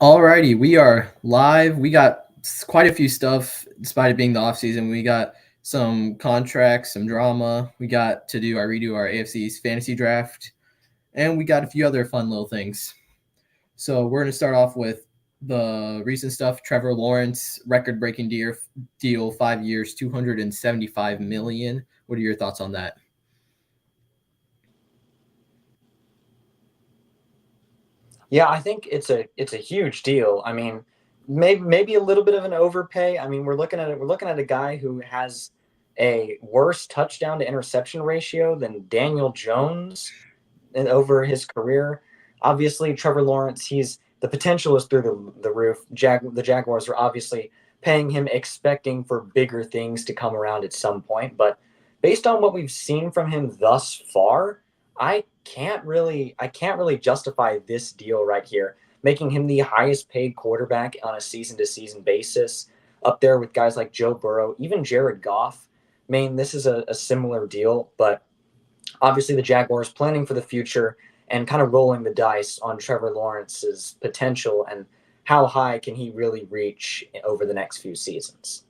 Alrighty, we are live. We got quite a few stuff, despite it being the off season. We got some contracts, some drama. We got to do our redo our AFC's fantasy draft, and we got a few other fun little things. So we're gonna start off with the recent stuff. Trevor Lawrence record-breaking deal, 5 years, 275 million. What are your thoughts on that? Yeah, I think it's a huge deal. I mean, maybe a little bit of an overpay. I mean, we're looking at a guy who has a worse touchdown to interception ratio than Daniel Jones over his career. Obviously, Trevor Lawrence, he's the potential is through the roof. The Jaguars are obviously paying him, expecting for bigger things to come around at some point. But based on what we've seen from him thus far, I can't really justify this deal right here, making him the highest paid quarterback on a season to season basis, up there with guys like Joe Burrow, even Jared Goff. I mean, this is a similar deal, but obviously the Jaguars planning for the future and kind of rolling the dice on Trevor Lawrence's potential and how high can he really reach over the next few seasons.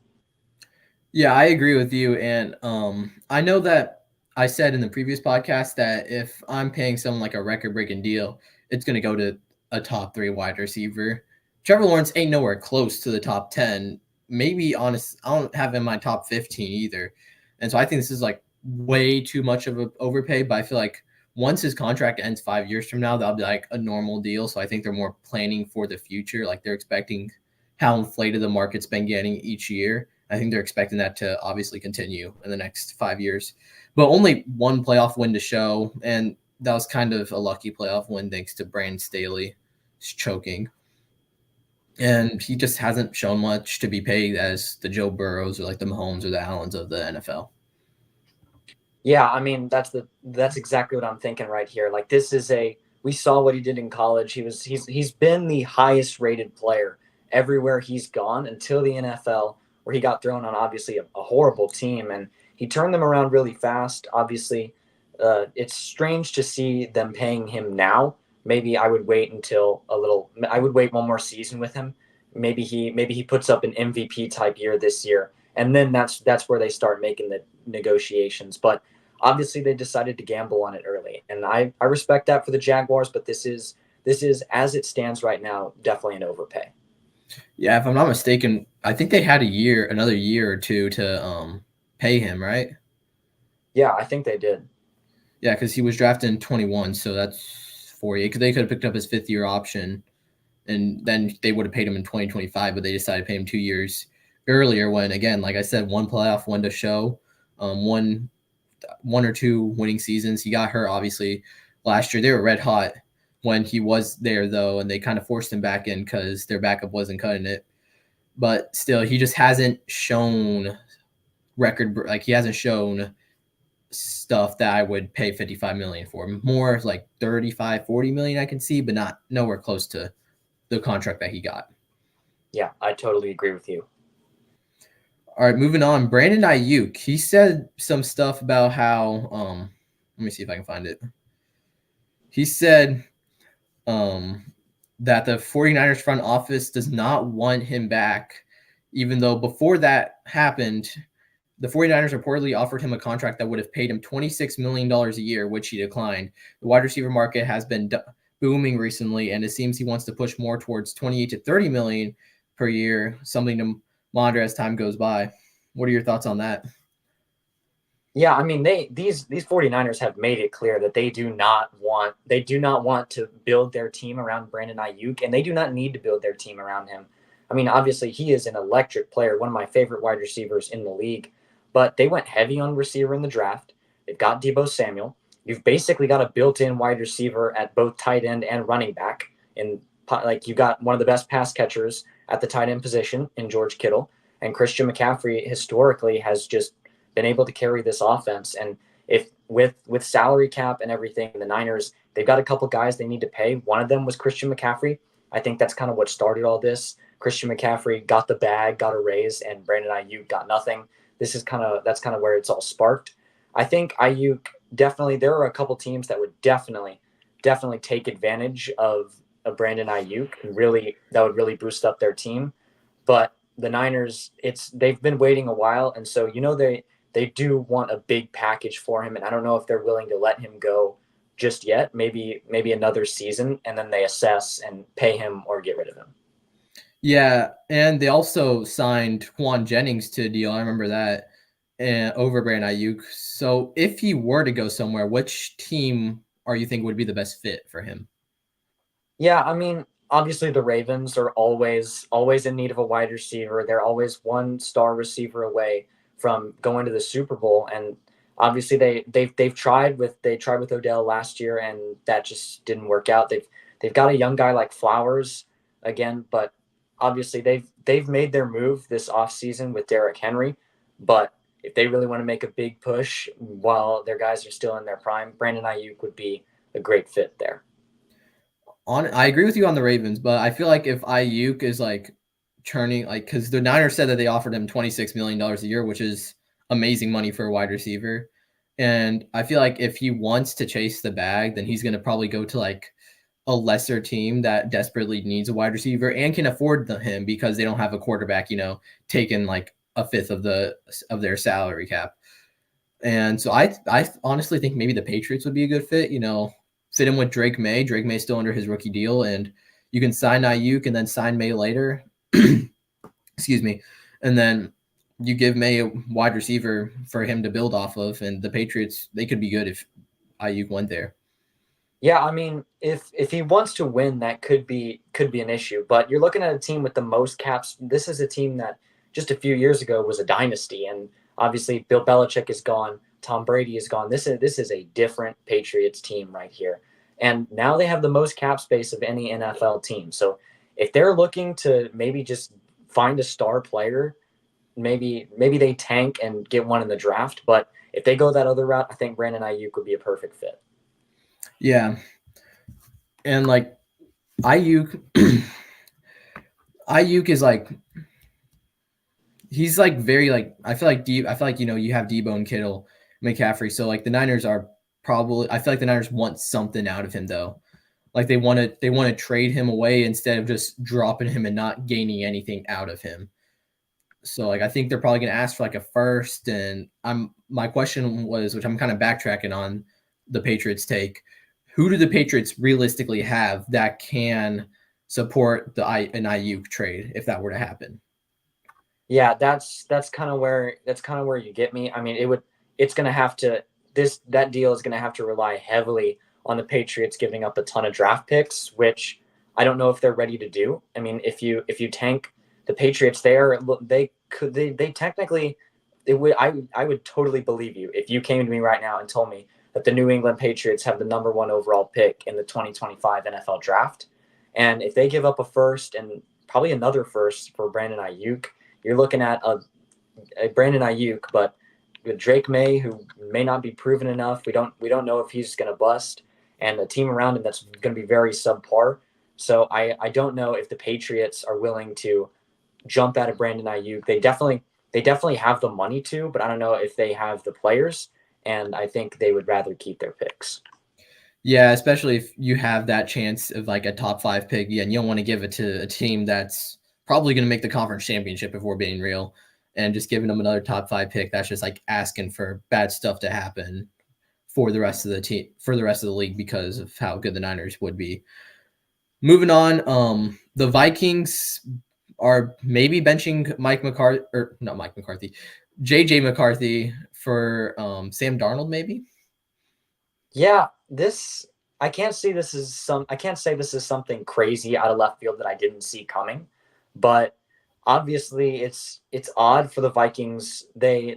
Yeah, I agree with you. And I know that I said in the previous podcast that if I'm paying someone like a record breaking deal, it's going to go to a top three wide receiver. Trevor Lawrence ain't nowhere close to the top 10. Maybe honest, I don't have him in my top 15 either. And so I think this is like way too much of an overpay. But I feel like once his contract ends 5 years from now, that'll be like a normal deal. So I think they're more planning for the future. Like they're expecting how inflated the market's been getting each year. I think they're expecting that to obviously continue in the next 5 years. But only one playoff win to show, and that was kind of a lucky playoff win thanks to Brandon Staley choking. And he just hasn't shown much to be paid as the Joe Burrows or like the Mahomes or the Allens of the NFL. Yeah, I mean that's exactly what I'm thinking right here. Like this is a we saw what he did in college. He's been the highest rated player everywhere he's gone until the NFL, where he got thrown on obviously a horrible team, and he turned them around really fast. Obviously, it's strange to see them paying him now. Maybe I would wait until a little. I would wait one more season with him. Maybe he puts up an MVP type year this year, and then that's where they start making the negotiations. But obviously, they decided to gamble on it early, and I respect that for the Jaguars. But this is as it stands right now, definitely an overpay. Yeah, if I'm not mistaken, I think they had another year or two to pay him, right? Yeah, I think they did. Yeah, because he was drafted in 21, so that's 4 years. Because they could have picked up his fifth year option and then they would have paid him in 2025, but they decided to pay him 2 years earlier when, again, like I said, one playoff, one to show, one or two winning seasons. He got hurt, obviously, last year. They were red hot when he was there, though, and they kind of forced him back in because their backup wasn't cutting it. But still, he just hasn't shown he hasn't shown stuff that I would pay 55 million for. More like 35, 40 million I can see, but not nowhere close to the contract that he got. Yeah, I totally agree with you. All right, moving on. Brandon Ayuk, he said some stuff about how let me see if I can find it. He said um that the 49ers front office does not want him back, even though before that happened, the 49ers reportedly offered him a contract that would have paid him $26 million a year, which he declined. The wide receiver market has been booming recently, and it seems he wants to push more towards 28 to 30 million per year, something to monitor as time goes by. What are your thoughts on that? Yeah, I mean these 49ers have made it clear that they do not want to build their team around Brandon Ayuk, and they do not need to build their team around him. I mean, obviously he is an electric player, one of my favorite wide receivers in the league, but they went heavy on receiver in the draft. They've got Debo Samuel. You've basically got a built-in wide receiver at both tight end and running back. In like you got one of the best pass catchers at the tight end position in George Kittle, and Christian McCaffrey historically has just been able to carry this offense. And if with salary cap and everything, the Niners, they've got a couple guys they need to pay. One of them was Christian McCaffrey. I think that's kind of what started all this. Christian McCaffrey got the bag, got a raise, and Brandon Ayuk got nothing. That's kind of where it's all sparked. I think Ayuk definitely there are a couple teams that would definitely take advantage of a Brandon Ayuk, and really that would really boost up their team. But the Niners, they've been waiting a while, and so they do want a big package for him, and I don't know if they're willing to let him go just yet. Maybe another season, and then they assess and pay him or get rid of him. Yeah, and they also signed Juan Jennings to a deal. I remember that, and over Brandon Ayuk. So if he were to go somewhere, which team are you think would be the best fit for him? Yeah, I mean, obviously the Ravens are always in need of a wide receiver. They're always one star receiver away from going to the Super Bowl, and obviously they tried with Odell last year, and that just didn't work out. They've got a young guy like Flowers again, but obviously they've made their move this offseason with Derrick Henry, but if they really want to make a big push while their guys are still in their prime, Brandon Ayuk would be a great fit there. I agree with you on the Ravens, but I feel like if Ayuk is like turning like because the Niners said that they offered him $26 million a year, which is amazing money for a wide receiver. And I feel like if he wants to chase the bag, then he's gonna probably go to like a lesser team that desperately needs a wide receiver and can afford him because they don't have a quarterback, taking like a fifth of their salary cap. And so I honestly think maybe the Patriots would be a good fit. Fit him with Drake May. Drake May's still under his rookie deal, and you can sign Ayuk and then sign May later. Excuse me, and then you give May a wide receiver for him to build off of, and the Patriots they could be good if Ayuk went there. Yeah, I mean, if he wants to win, that could be an issue. But you're looking at a team with the most caps. This is a team that just a few years ago was a dynasty, and obviously Bill Belichick is gone, Tom Brady is gone. This is a different Patriots team right here, and now they have the most cap space of any NFL team. So if they're looking to maybe just find a star player, maybe they tank and get one in the draft. But if they go that other route, I think Brandon Ayuk would be a perfect fit. Yeah, and like Ayuk, Ayuk is like he's like very like I feel like you have Debo and Kittle, McCaffrey. So like the Niners are probably I feel like the Niners want something out of him though. Like they want to trade him away instead of just dropping him and not gaining anything out of him. So like I think they're probably going to ask for like a first, and my question was, which I'm kind of backtracking on the Patriots take, who do the Patriots realistically have that can support an Ayuk trade if that were to happen? Yeah, that's kind of where you get me. I mean, it's going to have to this that deal is going to have to rely heavily on the Patriots giving up a ton of draft picks, which I don't know if they're ready to do. I mean, if you tank the Patriots, they technically I would totally believe you if you came to me right now and told me that the New England Patriots have the number 1 overall pick in the 2025 NFL draft, and if they give up a first and probably another first for Brandon Ayuk, you're looking at a Brandon Ayuk, but with Drake May, who may not be proven enough. We don't know if he's going to bust, and a team around him that's going to be very subpar. So I don't know if the Patriots are willing to jump out of Brandon Ayuk. They definitely have the money to, but I don't know if they have the players, and I think they would rather keep their picks. Yeah, especially if you have that chance of like a top five pick. Yeah, and you don't want to give it to a team that's probably going to make the conference championship if we're being real. And just giving them another top five pick, that's just like asking for bad stuff to happen for the rest of the team, for the rest of the league because of how good the Niners would be. Moving on, the Vikings are maybe benching Mike McCarthy, or not Mike McCarthy, JJ McCarthy for Sam Darnold, maybe. Yeah, this I can't say this is something crazy out of left field that I didn't see coming, but obviously it's odd for the Vikings. They're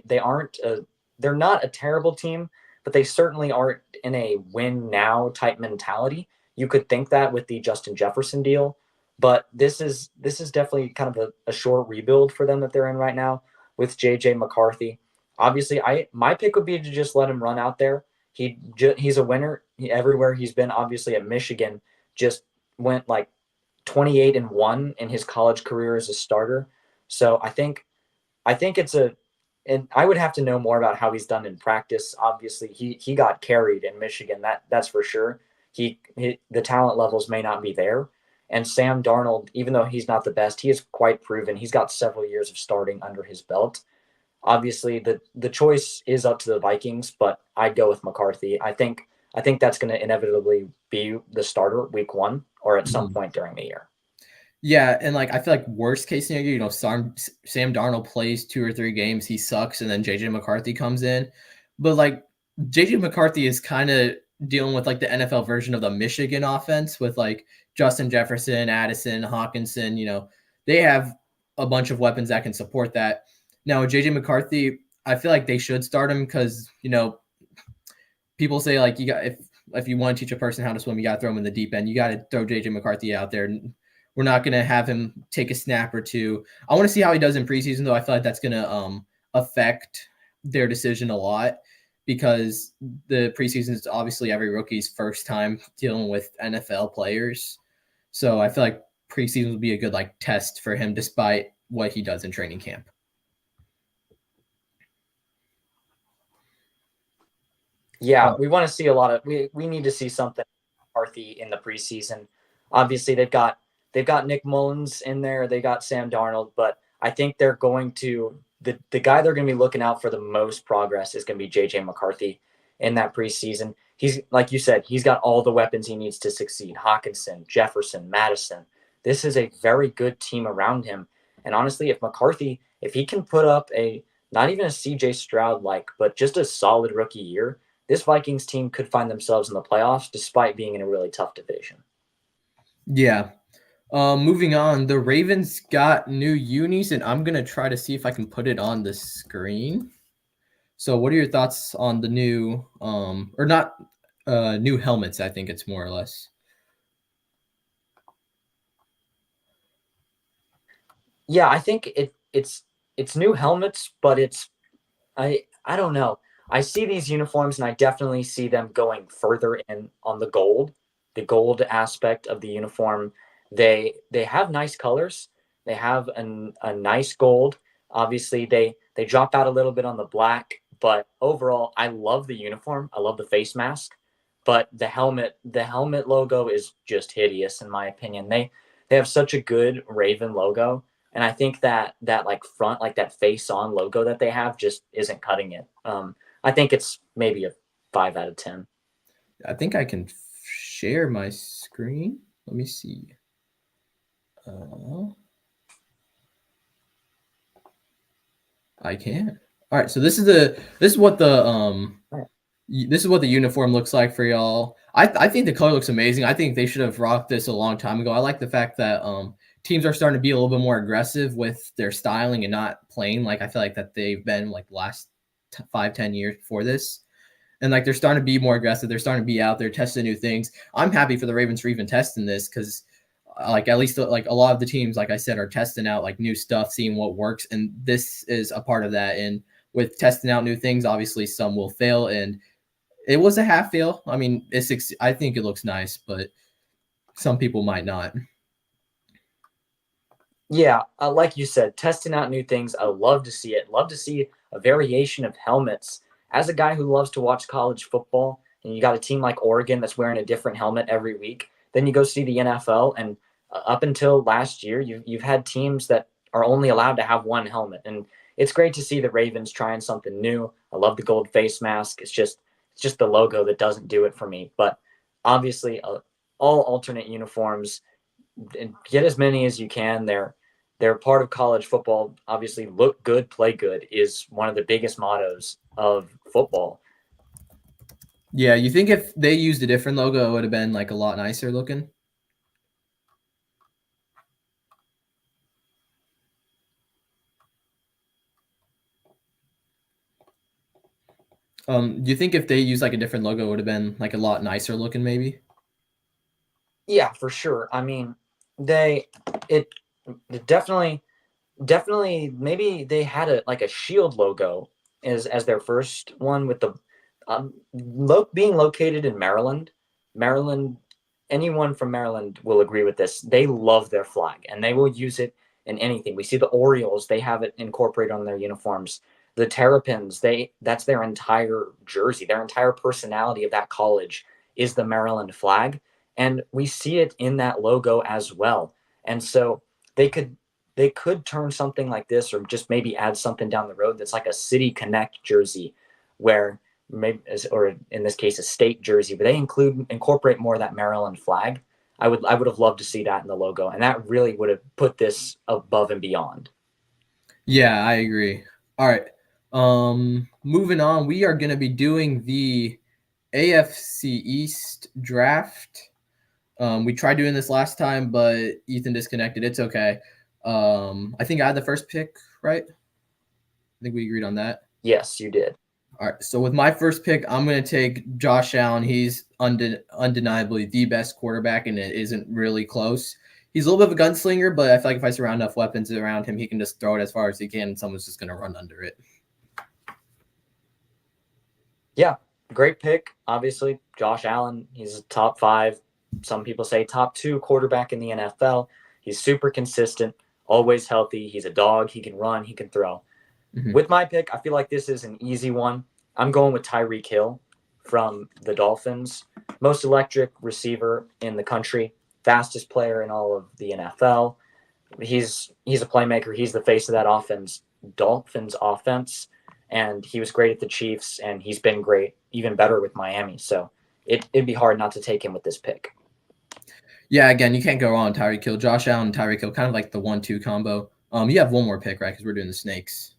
not a terrible team, but they certainly aren't in a win now type mentality. You could think that with the Justin Jefferson deal, but this is definitely kind of a short rebuild for them that they're in right now with JJ McCarthy. Obviously, I my pick would be to just let him run out there. He's a winner everywhere he's been. Obviously, at Michigan, just went like 28-1 in his college career as a starter. So I think it's a, and I would have to know more about how he's done in practice. Obviously, he got carried in Michigan. That's for sure. The talent levels may not be there, And Sam Darnold, even though he's not the best, he is quite proven. He's got several years of starting under his belt. Obviously, the choice is up to the Vikings, but I'd go with McCarthy. I think that's going to inevitably be the starter week 1 or at some Mhm. point during the year. Yeah, and like I feel like worst case scenario, Sam Darnold plays 2 or 3 games, he sucks, and then JJ McCarthy comes in. But like JJ McCarthy is kind of dealing with like the NFL version of the Michigan offense with like Justin Jefferson, Addison, Hawkinson. They have a bunch of weapons that can support that. Now JJ McCarthy, I feel like they should start him because people say like you got if you want to teach a person how to swim, you got to throw him in the deep end. You got to throw JJ McCarthy out there. We're not going to have him take a snap or two. I want to see how he does in preseason, though. I feel like that's going to affect their decision a lot because the preseason is obviously every rookie's first time dealing with NFL players. So I feel like preseason will be a good like test for him, despite what he does in training camp. Yeah, we want to see a lot of we need to see something McCarthy in the preseason. Obviously, they've got Nick Mullins in there, they got Sam Darnold, but I think they're going to the guy they're going to be looking out for the most progress is going to be JJ McCarthy in that preseason. He's like you said, he's got all the weapons he needs to succeed. Hawkinson, Jefferson, Madison. This is a very good team around him. And honestly, if he can put up a not even a CJ Stroud like, but just a solid rookie year, this Vikings team could find themselves in the playoffs despite being in a really tough division. Yeah. Moving on, the Ravens got new unis, and I'm gonna try to see if I can put it on the screen. So, what are your thoughts on the new, or not, new helmets? I think it's more or less. Yeah, I think it's new helmets, but I don't know. I see these uniforms and I definitely see them going further in on the gold aspect of the uniform. They have nice colors. They have a nice gold. Obviously, they drop out a little bit on the black, but overall, I love the uniform. I love the face mask, but the helmet logo is just hideous in my opinion. They have such a good Raven logo, and I think that like front, like that face on logo that they have just isn't cutting it. I think it's maybe a 5 out of 10. I think I can share my screen. Let me see. Uh, I can. All right. So this is what the uniform looks like for y'all. I think the color looks amazing. I think they should have rocked this a long time ago. I like the fact that teams are starting to be a little bit more aggressive with their styling and not plain. Like I feel like that they've been like the last 5-10 years before this. And like they're starting to be more aggressive. They're starting to be out there testing new things. I'm happy for the Ravens for even testing this because like at least like a lot of the teams, like I said, are testing out like new stuff, seeing what works, and this is a part of that. And with testing out new things, obviously some will fail, and it was a half fail. I mean, I think it looks nice, but some people might not. Yeah, like you said, testing out new things. I love to see it. Love to see a variation of helmets. As a guy who loves to watch college football, and you got a team like Oregon that's wearing a different helmet every week, then you go see the NFL, and up until last year, you've had teams that are only allowed to have one helmet, and it's great to see the Ravens trying something new. I love the gold face mask. It's just the logo that doesn't do it for me. But obviously, all alternate uniforms, and get as many as you can. They're part of college football. Obviously, look good, play good is one of the biggest mottos of football. Yeah, you think if they used a different logo, it would have been like a lot nicer looking? Do you think if they used like a different logo, it would have been like a lot nicer looking, maybe? Yeah, for sure. I mean, they it definitely definitely maybe they had a like a shield logo as their first one with the being located in Maryland. Anyone from Maryland will agree with this. They love their flag and they will use it in anything. We see the Orioles; they have it incorporated on their uniforms. The Terrapins, that's their entire jersey, their entire personality of that college is the Maryland flag. And we see it in that logo as well. And so they could they could turn something like this, or just maybe add something down the road that's like a City Connect jersey, where maybe, or in this case, a state jersey, but they incorporate more of that Maryland flag. I would have loved to see that in the logo, and that really would have put this above and beyond. Yeah, I agree. All right. Moving on, we are going to be doing the AFC East draft. We tried doing this last time, but Ethan disconnected. It's okay. I think I had the first pick, right? I think we agreed on that. Yes, you did. All right. So with my first pick, I'm going to take Josh Allen. He's undeniably the best quarterback, and it isn't really close. He's a little bit of a gunslinger, but I feel like if I surround enough weapons around him, he can just throw it as far as he can, and someone's just going to run under it. Yeah, great pick. Obviously, Josh Allen, he's a top 5, some people say top 2 quarterback in the NFL. He's super consistent, always healthy. He's a dog. He can run, he can throw. Mm-hmm. With my pick, I feel like this is an easy one. I'm going with Tyreek Hill from the Dolphins. Most electric receiver in the country, fastest player in all of the NFL. He's a playmaker. He's the face of that Dolphins offense, and he was great at the Chiefs, and he's been great, even better with Miami. So it'd be hard not to take him with this pick. Yeah, again, you can't go wrong with Tyreek Hill. Josh Allen and Tyreek Hill, kind of like the 1-2 combo. You have one more pick, right? Because we're doing the Snakes.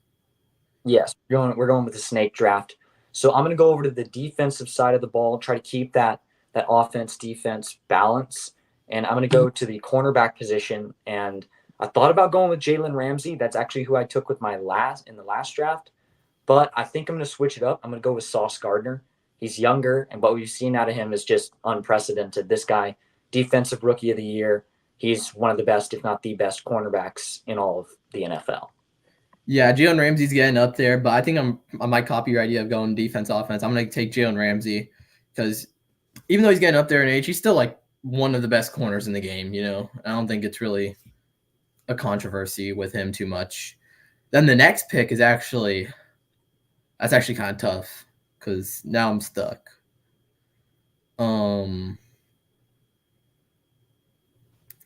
Yes, we're going with the snake draft. So I'm going to go over to the defensive side of the ball, try to keep that offense defense balance, and I'm going to go to the cornerback position. And I thought about going with Jalen Ramsey. That's actually who I took with my last draft, but I think I'm going to switch it up. I'm going to go with Sauce Gardner. He's younger, and what we've seen out of him is just unprecedented. This guy, defensive rookie of the year. He's one of the best, if not the best, cornerbacks in all of the NFL. Yeah, Jalen Ramsey's getting up there, but I think I might copy your idea of going defense offense. I'm going to take Jalen Ramsey because even though he's getting up there in age, he's still like one of the best corners in the game. I don't think it's really a controversy with him too much. Then the next pick is actually kind of tough because now I'm stuck.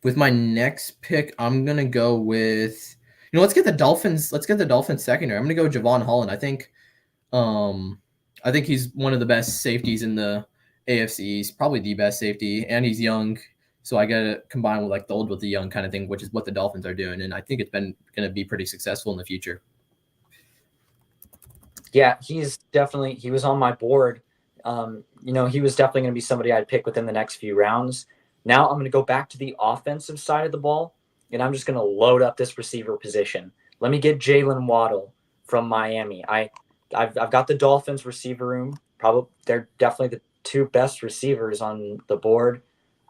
With my next pick, I'm gonna go with let's get the Dolphins. Let's get the Dolphins secondary. I'm gonna go Javon Holland. I think he's one of the best safeties in the AFC. He's probably the best safety, and he's young. So I gotta combine with like the old with the young kind of thing, which is what the Dolphins are doing, and I think it's been gonna be pretty successful in the future. Yeah, he was on my board. He was definitely going to be somebody I'd pick within the next few rounds. Now I'm going to go back to the offensive side of the ball, and I'm just going to load up this receiver position. Let me get Jalen Waddle from Miami. I've got the Dolphins receiver room. Probably they're definitely the 2 best receivers on the board.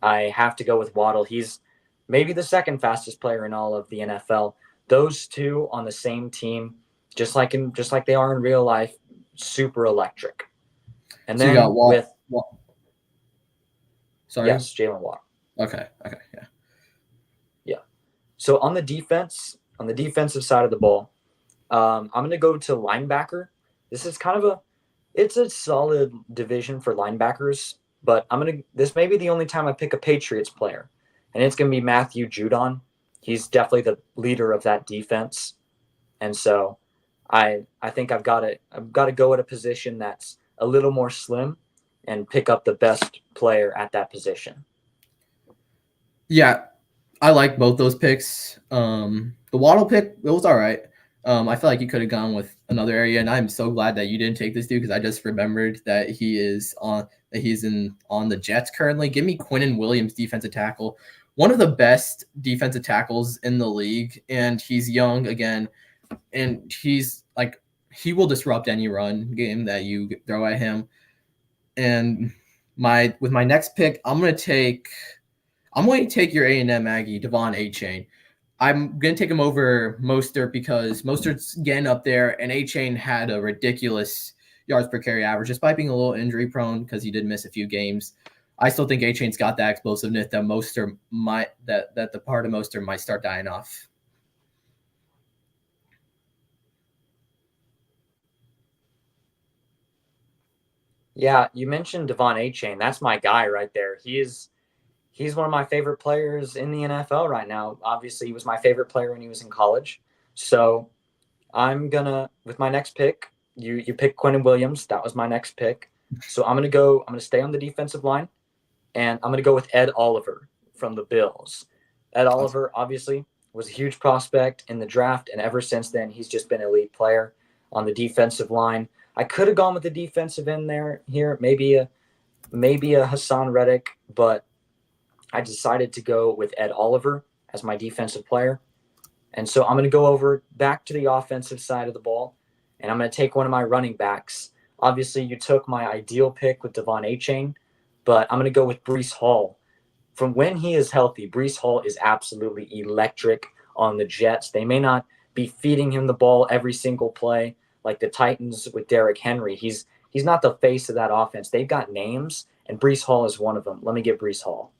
I have to go with Waddle. He's maybe the second fastest player in all of the NFL. Those 2 on the same team, just like they are in real life, super electric. And so you then got Sorry. Yes, Jalen Waddle. Okay. Yeah. So on the defensive side of the ball, I'm going to go to linebacker. This is kind of it's a solid division for linebackers, but this may be the only time I pick a Patriots player, and it's going to be Matthew Judon. He's definitely the leader of that defense, and so I think I've got to go at a position that's a little more slim and pick up the best player at that position. Yeah, I like both those picks. The Waddle pick, it was all right. I feel like you could have gone with another area, and I'm so glad that you didn't take this dude because I just remembered that he's on the Jets currently. Give me Quinnen Williams, defensive tackle, one of the best defensive tackles in the league, and he's young again, and he's like he will disrupt any run game that you throw at him. And with my next pick, I'm going to take your A&M Aggie, Devon A-Chain. I'm going to take him over Mostert because Mostert's getting up there, and A-Chain had a ridiculous yards per carry average, despite being a little injury prone because he did miss a few games. I still think A-Chain's got that explosiveness that the part of Mostert might start dying off. Yeah, you mentioned Devon A-Chain. That's my guy right there. he's one of my favorite players in the NFL right now. Obviously, he was my favorite player when he was in college. So I'm gonna with my next pick. You picked Quentin Williams. That was my next pick. So I'm gonna go. I'm gonna stay on the defensive line, and I'm gonna go with Ed Oliver from the Bills. Ed Oliver obviously was a huge prospect in the draft, and ever since then he's just been an elite player on the defensive line. I could have gone with the defensive end there here, maybe a Hassan Reddick, but I decided to go with Ed Oliver as my defensive player. And so I'm going to go over back to the offensive side of the ball, and I'm going to take one of my running backs. Obviously, you took my ideal pick with Devon Achane, but I'm going to go with Breece Hall. From when he is healthy, Breece Hall is absolutely electric on the Jets. They may not be feeding him the ball every single play like the Titans with Derrick Henry. He's not the face of that offense. They've got names, and Breece Hall is one of them. Let me get Breece Hall.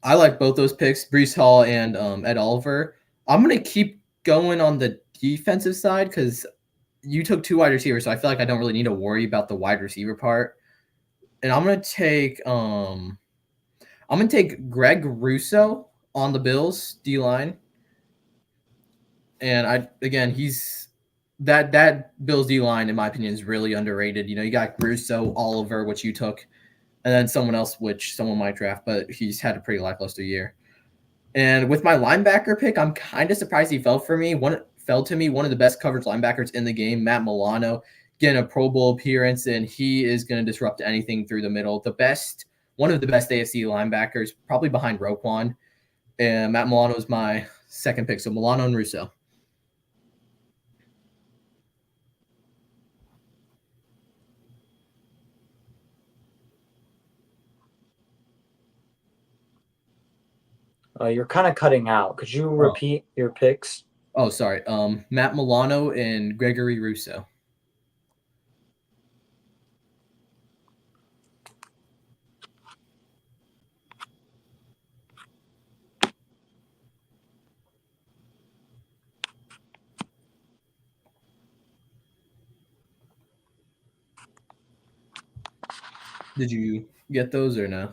I like both those picks, Brees Hall and Ed Oliver. I'm gonna keep going on the defensive side because you took two wide receivers, so I feel like I don't really need to worry about the wide receiver part. And I'm gonna take Greg Russo on the Bills D line. And he's that Bills D line in my opinion is really underrated. You know, you got Russo, Oliver, which you took, and then someone else which someone might draft, but he's had a pretty lackluster year. And with my linebacker pick, I'm kind of surprised he fell for me. Fell to me one of the best coverage linebackers in the game, Matt Milano, getting a Pro Bowl appearance, and he is going to disrupt anything through the middle. One of the best AFC linebackers, probably behind Roquan. And Matt Milano is my second pick. So Milano and Russo. You're kind of cutting out. Could you Oh, repeat your picks? oh, sorry. Matt Milano and Gregory Russo. Did you get those or no?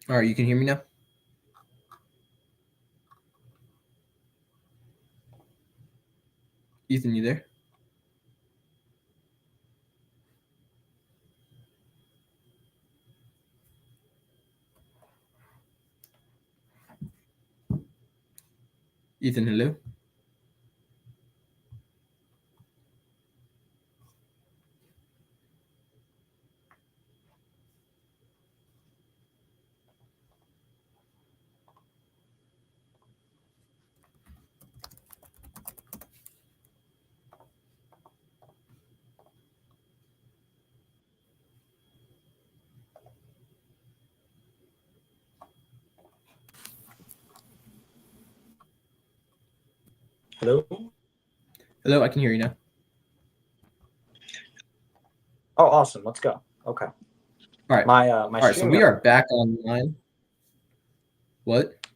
All right, you can hear me now? Ethan, you there? Ethan, hello? Hello? Hello, I can hear you now. Oh, awesome. Let's go. Okay. All right. My All right, so stream. we are back online. What?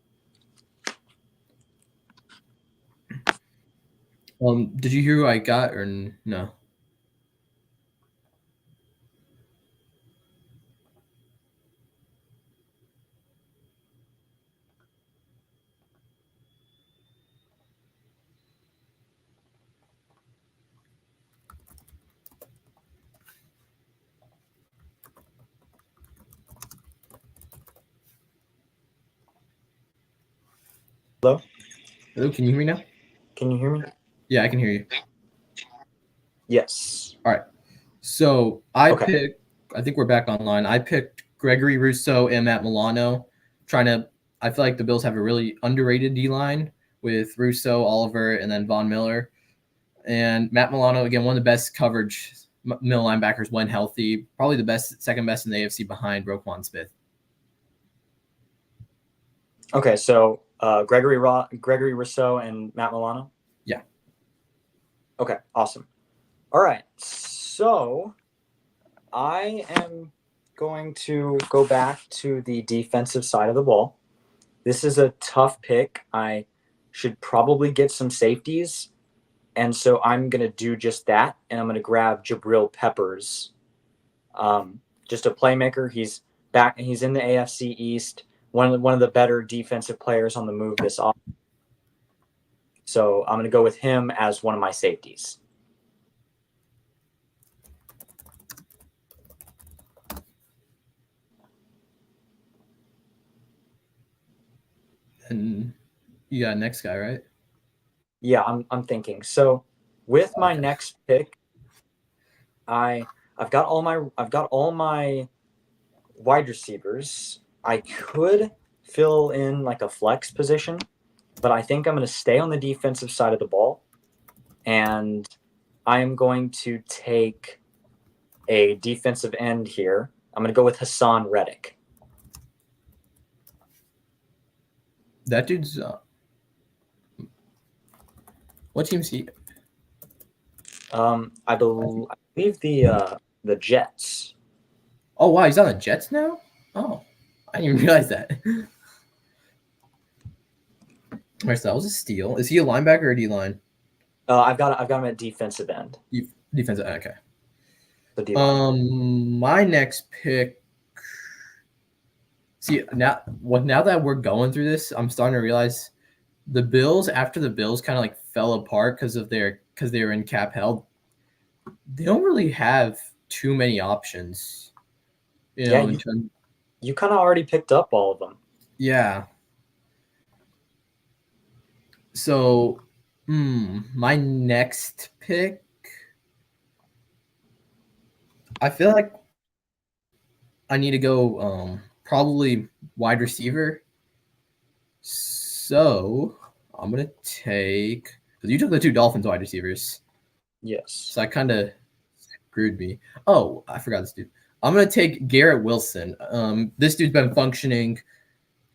Did you hear who I got or no? Hello? Hello, can you hear me now? Can you hear me? Yeah, I can hear you. Yes. All right. So Okay. I think we're back online. I picked Gregory Rousseau and Matt Milano. Trying to, I feel like the Bills have a really underrated D line with Rousseau, Oliver, and then Von Miller. And Matt Milano, again, one of the best coverage middle linebackers when healthy. Probably the best, second best in the AFC behind Roquan Smith. Okay, so Gregory Rousseau and Matt Milano? Yeah. Okay, awesome. All right, so I am going to go back to the defensive side of the ball. This is a tough pick. I should probably get some safeties, and so I'm going to do just that, and I'm going to grab Jabril Peppers. Just a playmaker. He's back. He's in the AFC East. One of the better defensive players on the move this off. So I'm going to go with him as one of my safeties. And you got next guy, right? Yeah, I'm thinking. So with my Okay. next pick, I've got all my wide receivers. I could fill in like a flex position, but I think I'm going to stay on the defensive side of the ball, and I am going to take a defensive end here. I'm going to go with Hassan Reddick. That dude's, what team's he? I believe the Jets. Oh, wow, he's on the Jets now? Oh, I didn't even realize that. All right, so that was a steal. Is he a linebacker or D line? I've got him at defensive end. Defensive. Okay. The D line. My next pick. See now that we're going through this, I'm starting to realize the Bills, after the Bills kind of like fell apart because they were in cap held. They don't really have too many options, Yeah, in terms. you kind of already picked up all of them. Yeah. So, my next pick. I feel like I need to go probably wide receiver. So I'm gonna take because you took the two Dolphins wide receivers, Yes. so I kind of screwed me. Oh, I forgot this dude. I'm gonna take Garrett Wilson. This dude's been functioning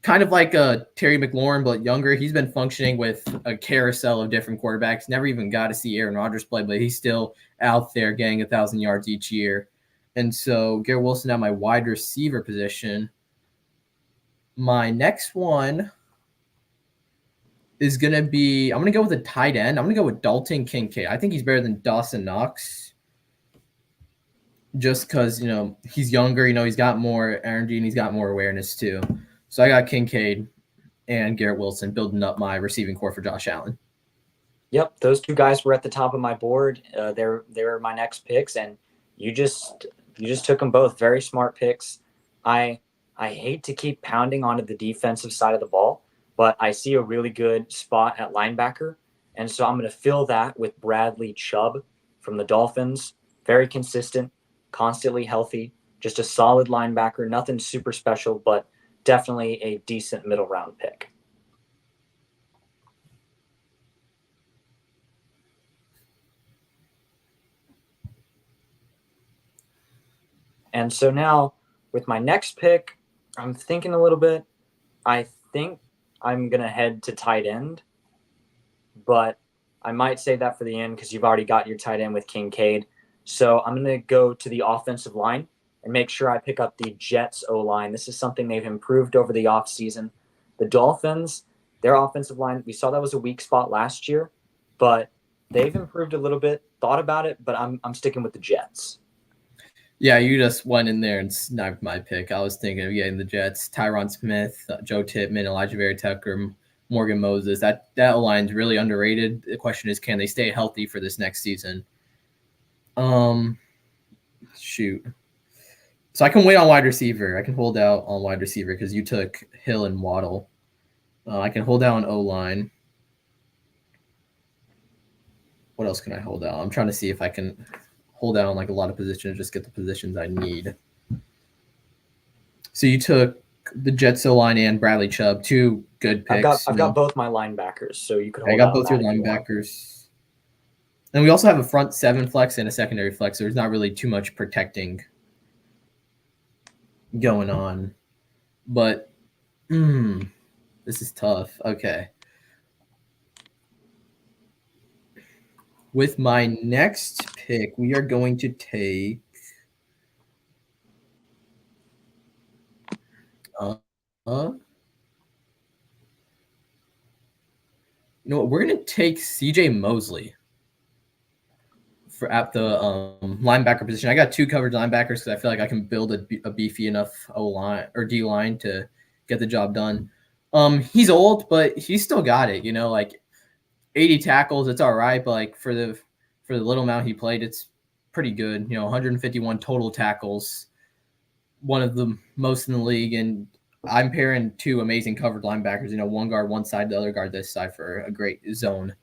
kind of like a Terry McLaurin, but younger. He's been functioning with a carousel of different quarterbacks. Never even got to see Aaron Rodgers play, but he's still out there getting 1,000 yards each year. And so Garrett Wilson at my wide receiver position. My next one is gonna be. I'm gonna go with a tight end. I'm gonna go with Dalton Kincaid. I think he's better than Dawson Knox, just because he's younger. He's got more energy and he's got more awareness too. So I got Kincaid and Garrett Wilson building up my receiving core for Josh Allen. Yep, those two guys were at the top of my board. They're my next picks, and you just took them both. Very smart picks. I I hate to keep pounding onto the defensive side of the ball, but I see a really good spot at linebacker, and so I'm going to fill that with Bradley Chubb from the Dolphins. Very consistent, constantly healthy, just a solid linebacker. Nothing super special, but definitely a decent middle round pick. And so now with my next pick, I'm thinking a little bit. I think I'm going to head to tight end, but I might say that for the end because you've already got your tight end with Kincaid. So I'm going to go to the offensive line and make sure I pick up the Jets O line. This is something they've improved over the offseason. The Dolphins, their offensive line, we saw that was a weak spot last year, but they've improved a little bit. Thought about it, but I'm sticking with the Jets. Yeah, you just went in there and sniped my pick. I was thinking of getting the Jets, Tyron Smith, Joe Tippmann, Elijah Vera Tucker, Morgan Moses. That line's really underrated. The question is, can they stay healthy for this next season? Shoot. So I can wait on wide receiver. I can hold out on wide receiver because you took Hill and Waddle. I can hold down O line. What else can I hold down? I'm trying to see if I can hold down like a lot of positions, just get the positions I need. So you took the Jets O line and Bradley Chubb, two good I've got picks. I've got both my linebackers, so you could I hold got out on both your that if you want. linebackers. And we also have a front seven flex and a secondary flex. So there's not really too much protecting going on. But this is tough. Okay. With my next pick, we are going to take. Uh, you know what? We're going to take CJ Mosley for at the linebacker position. I got two coverage linebackers because I feel like I can build a beefy enough O line or D line to get the job done. He's old, but he's still got it. Like 80 tackles, it's all right. But like for the little amount he played, it's pretty good. 151 total tackles, one of the most in the league. And I'm pairing two amazing covered linebackers. One guard one side, the other guard this side for a great zone.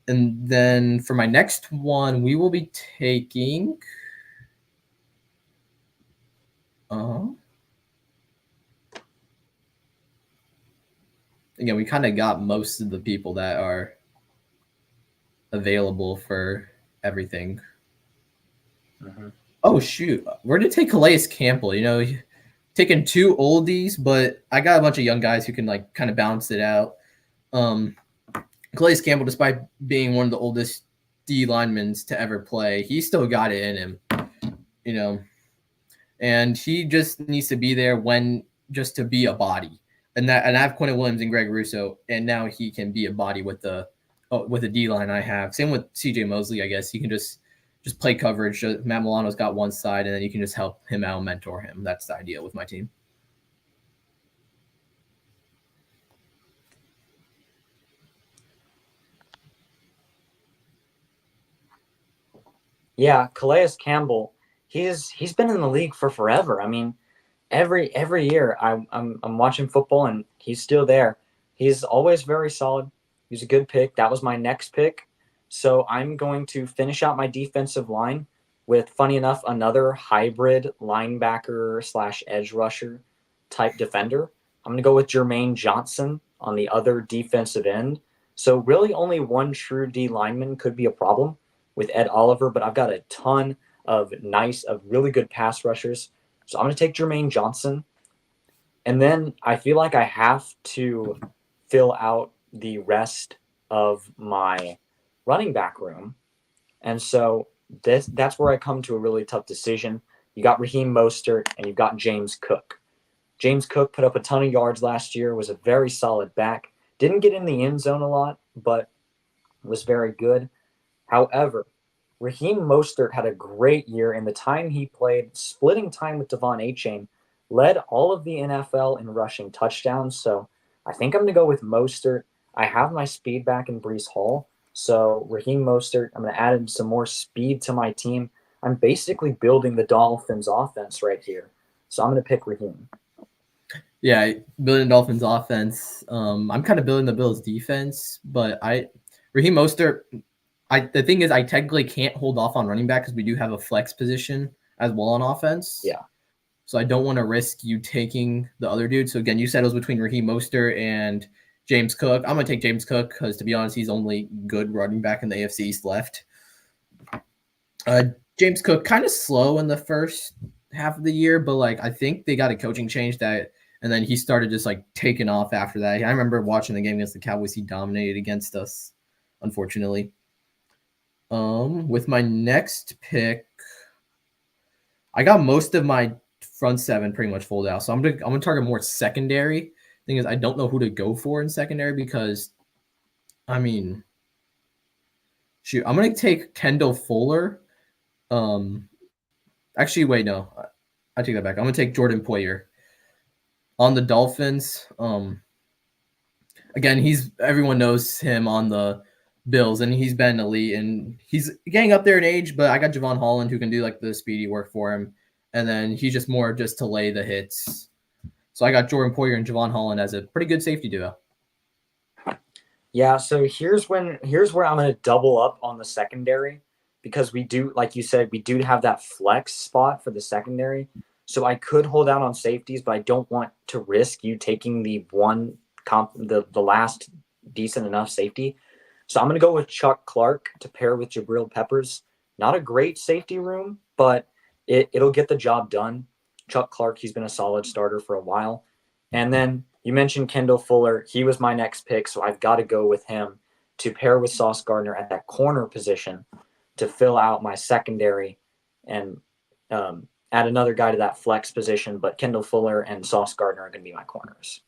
And then for my next one, we will be taking. Uh, Again, we kind of got most of the people that are available for everything. Mm-hmm. Oh shoot, we're gonna take Calais Campbell. Taking two oldies, but I got a bunch of young guys who can like kind of balance it out. Um, Calais Campbell, despite being one of the oldest D linemen to ever play, he still got it in him. You know, and he just needs to be there when just to be a body. And I have Quentin Williams and Greg Russo, and now he can be a body with the D line I have. Same with CJ Mosley, I guess. He can just play coverage. Matt Milano's got one side, and then you can just help him out, mentor him. That's the idea with my team. Yeah, Calais Campbell, he's been in the league for forever. I mean, every year I'm watching football and he's still there. He's always very solid. He's a good pick. That was my next pick. So I'm going to finish out my defensive line with, funny enough, another hybrid linebacker slash edge rusher type defender. I'm going to go with Jermaine Johnson on the other defensive end. So really only one true D lineman could be a problem with Ed Oliver, but I've got a ton of really good pass rushers. So I'm going to take Jermaine Johnson. And then I feel like I have to fill out the rest of my running back room. And so that's where I come to a really tough decision. You got Raheem Mostert and you've got James Cook. James Cook put up a ton of yards last year, was a very solid back. Didn't get in the end zone a lot, but was very good. However, Raheem Mostert had a great year in the time he played, splitting time with Devon Achane, led all of the NFL in rushing touchdowns. So I think I'm going to go with Mostert. I have my speed back in Brees Hall. So Raheem Mostert, I'm going to add in some more speed to my team. I'm basically building the Dolphins offense right here. So I'm going to pick Raheem. Yeah, building Dolphins offense. I'm kind of building the Bills defense, but Raheem Mostert. The thing is, I technically can't hold off on running back because we do have a flex position as well on offense. Yeah. So I don't want to risk you taking the other dude. So again, you said it was between Raheem Mostert and James Cook. I'm gonna take James Cook because to be honest, he's only good running back in the AFC East left. James Cook kind of slow in the first half of the year, but like I think they got a coaching change that, and then he started just like taking off after that. I remember watching the game against the Cowboys. He dominated against us, unfortunately. With my next pick, I got most of my front seven pretty much full out. So I'm gonna target more secondary. Thing is, I don't know who to go for in secondary because, I mean, shoot, I'm gonna take Kendall Fuller. Actually, wait, no, I take that back. I'm gonna take Jordan Poyer on the Dolphins. Again, everyone knows him on the Bills, and he's been elite, and he's getting up there in age. But I got Javon Holland who can do like the speedy work for him, and then he's just more just to lay the hits So I got Jordan Poyer and Javon Holland as a pretty good safety duo. Yeah, so here's where I'm going to double up on the secondary because we do, like you said, we do have that flex spot for the secondary. So I could hold out on safeties, but I don't want to risk you taking the last decent enough safety. So I'm going to go with Chuck Clark to pair with Jabril Peppers. Not a great safety room, but it'll get the job done. Chuck Clark, he's been a solid starter for a while. And then you mentioned Kendall Fuller. He was my next pick, so I've got to go with him to pair with Sauce Gardner at that corner position to fill out my secondary and add another guy to that flex position. But Kendall Fuller and Sauce Gardner are going to be my corners.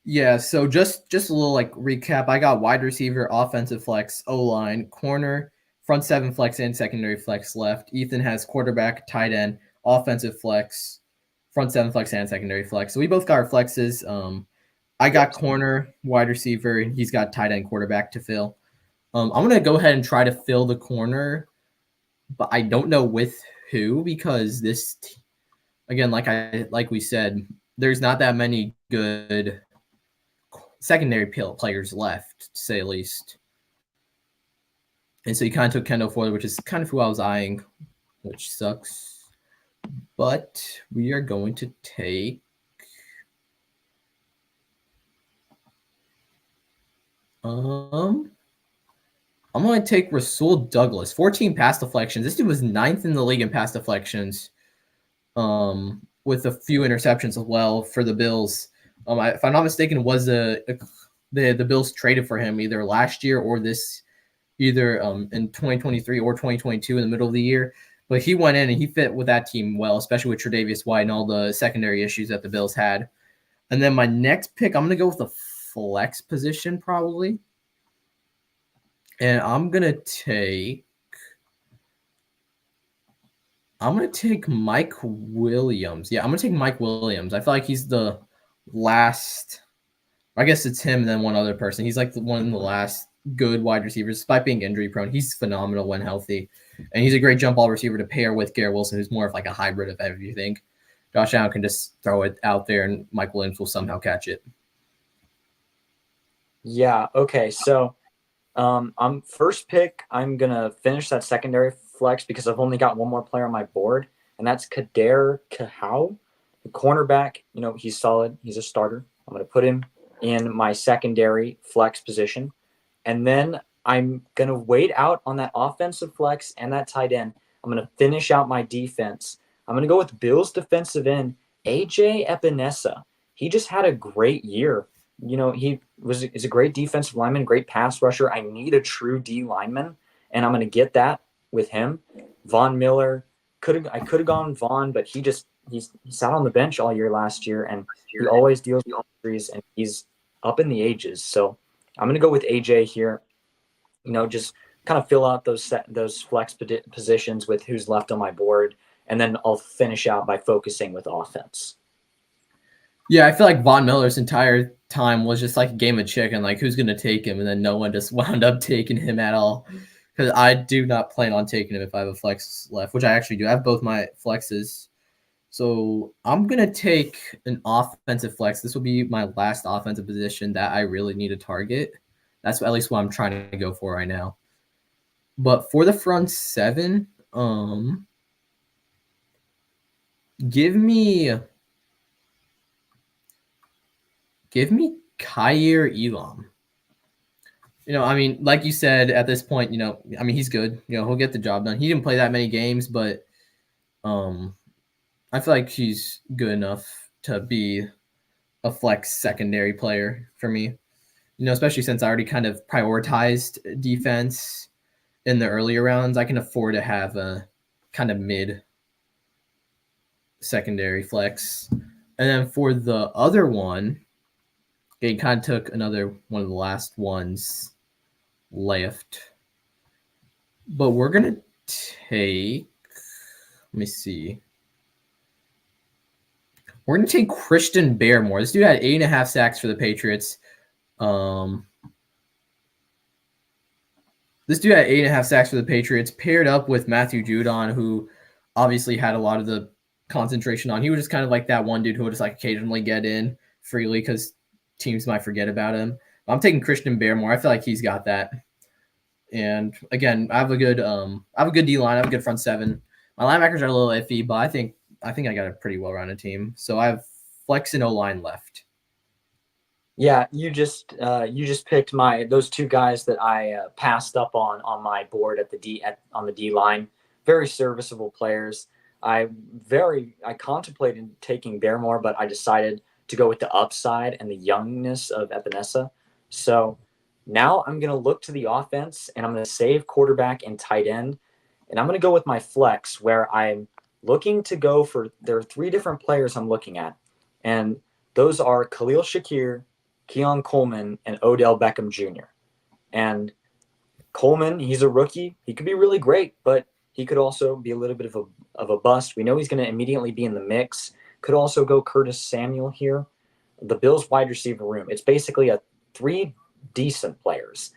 Yeah, so just a little like recap. I got wide receiver, offensive flex, O line, corner, front seven flex, and secondary flex left. Ethan has quarterback, tight end, offensive flex, front seven flex, and secondary flex. So we both got our flexes. I got corner, wide receiver, and he's got tight end, quarterback to fill. I'm gonna go ahead and try to fill the corner, but I don't know with who because again, like we said, there's not that many good secondary players left, to say the least. And so he kind of took Kendall Fuller, which is kind of who I was eyeing, which sucks. But we are going to take I'm going to take Rasul Douglas, 14 pass deflections. This dude was 9th in the league in pass deflections, with a few interceptions as well for the Bills. If I'm not mistaken, was the Bills traded for him either last year or either in 2023 or 2022 in the middle of the year. But he went in and he fit with that team well, especially with Tre'Davious White and all the secondary issues that the Bills had. And then my next pick, I'm going to go with the flex position probably. And I'm going to take Mike Williams. Yeah, I'm going to take Mike Williams. I feel like he's the last – I guess it's him and then one other person. He's like one of the last good wide receivers, despite being injury prone. He's phenomenal when healthy. And he's a great jump ball receiver to pair with Garrett Wilson, who's more of like a hybrid of everything. Josh Allen can just throw it out there and Mike Williams will somehow catch it. Yeah, okay. So I'm first pick, I'm going to finish that secondary flex because I've only got one more player on my board, and that's Kader Kahau, the cornerback. He's solid. He's a starter. I'm going to put him in my secondary flex position. And then I'm going to wait out on that offensive flex and that tight end. I'm going to finish out my defense. I'm going to go with Bills defensive end, AJ Epinesa. He just had a great year. He is a great defensive lineman, great pass rusher. I need a true D lineman, and I'm going to get that with him. Von Miller, I could have gone Von, but he sat on the bench all year last year, and he always deals with injuries, and he's up in the ages. So I'm going to go with AJ here. Just kind of fill out those flex positions with who's left on my board, and then I'll finish out by focusing with offense. Yeah, I feel like Von Miller's entire time was just like a game of chicken, like who's going to take him, and then no one just wound up taking him at all. Because I do not plan on taking him if I have a flex left, which I actually do. I have both my flexes. So I'm going to take an offensive flex. This will be my last offensive position that I really need to target. That's at least what I'm trying to go for right now. But for the front seven, give me Kaiir Elam. Like you said, at this point, he's good. He'll get the job done. He didn't play that many games, but I feel like he's good enough to be a flex secondary player for me. Especially since I already kind of prioritized defense in the earlier rounds, I can afford to have a kind of mid secondary flex. And then for the other one, it kind of took another one of the last ones left. But we're going to take, let me see. We're going to take Christian Barmore. This dude had 8.5 sacks for the Patriots. This dude had 8.5 sacks for the Patriots, paired up with Matthew Judon, who obviously had a lot of the concentration on. He was just kind of like that one dude who would just like occasionally get in freely because teams might forget about him. I'm taking Christian Barrymore. I feel like he's got that. And again, I have a good D line. I have a good front seven. My linebackers are a little iffy, but I think I got a pretty well rounded team. So I have flex and O line left. Yeah, you just picked my those two guys that I passed up on my board at the on the D line. Very serviceable players. I contemplated taking Barrymore, but I decided to go with the upside and the youngness of Epinesa. So now I'm going to look to the offense and I'm going to save quarterback and tight end, and I'm going to go with my flex where I'm looking to go for. There are three different players I'm looking at, and those are Khalil Shakir, Keon Coleman, and Odell Beckham Jr. And Coleman, he's a rookie. He could be really great, but he could also be a little bit of a bust. We know he's going to immediately be in the mix. Could also go Curtis Samuel here. The Bills wide receiver room. It's basically a three decent players.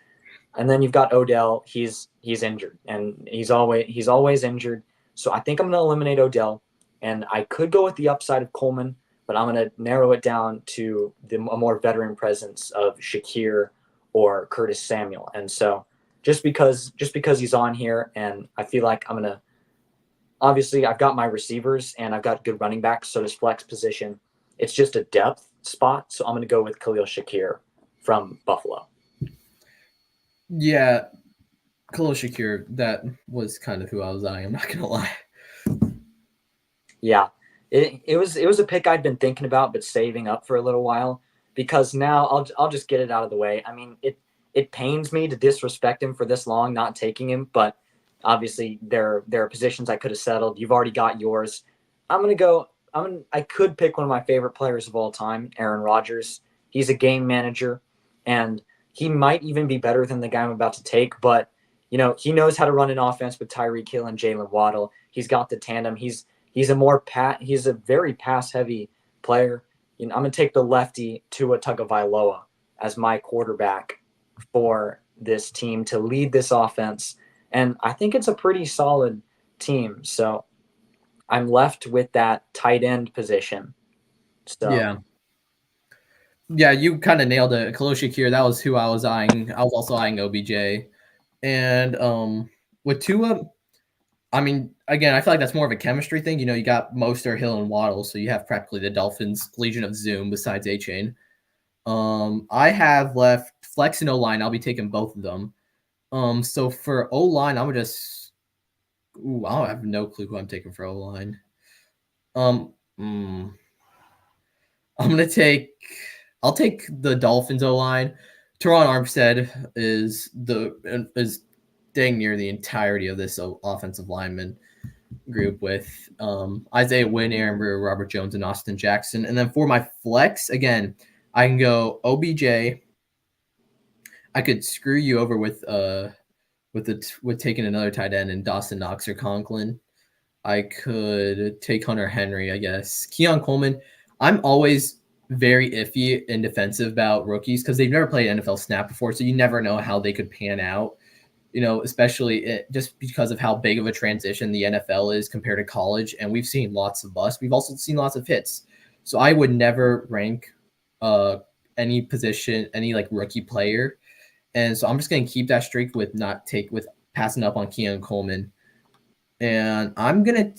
And then you've got Odell. He's injured, and he's always injured. So I think I'm going to eliminate Odell, and I could go with the upside of Coleman, but I'm going to narrow it down to a more veteran presence of Shakir or Curtis Samuel. And so just because he's on here, and I feel like I'm going to obviously I've got my receivers and I've got good running backs, so this flex position, it's just a depth spot. So I'm going to go with Khalil Shakir from Buffalo. Yeah, Khalil Shakir, that was kind of who I was eyeing. I'm not gonna lie. Yeah, it was a pick I'd been thinking about but saving up for a little while because now I'll just get it out of the way. I mean, it pains me to disrespect him for this long not taking him, but obviously there are positions I could have settled. You've already got yours. I'm gonna go. I could pick one of my favorite players of all time, Aaron Rodgers. He's a game manager, and he might even be better than the guy I'm about to take. But he knows how to run an offense with Tyreek Hill and Jalen Waddle. He's got the tandem. He's a very pass heavy player. I'm gonna take the lefty Tua Tagovailoa as my quarterback for this team to lead this offense, and I think it's a pretty solid team. So I'm left with that tight end position. So Yeah, yeah, you kind of nailed it. Khalil Shakir, that was who I was eyeing. I was also eyeing OBJ, and with Tua, I mean, again, I feel like that's more of a chemistry thing. You got Mostert, Hill, and Waddle, so you have practically the Dolphins' Legion of Zoom besides A Chain. I have left flex and O line. I'll be taking both of them. So for O line, I'm gonna just. Ooh, I have no clue who I'm taking for O line. Um, mm, I'm gonna take. I'll take the Dolphins O line. Teron Armstead is dang near the entirety of this offensive lineman group with Isaiah Wynn, Aaron Brewer, Robert Jones, and Austin Jackson. And then for my flex, again, I can go OBJ. I could screw you over with taking another tight end in Dawson Knox or Conklin. I could take Hunter Henry, I guess. Keon Coleman. I'm always very iffy and defensive about rookies because they've never played NFL snap before, so you never know how they could pan out. Especially just because of how big of a transition the NFL is compared to college, and we've seen lots of busts. We've also seen lots of hits. So I would never rank any position, any like rookie player, and so I'm just gonna keep that streak with passing up on Keon Coleman, and I'm gonna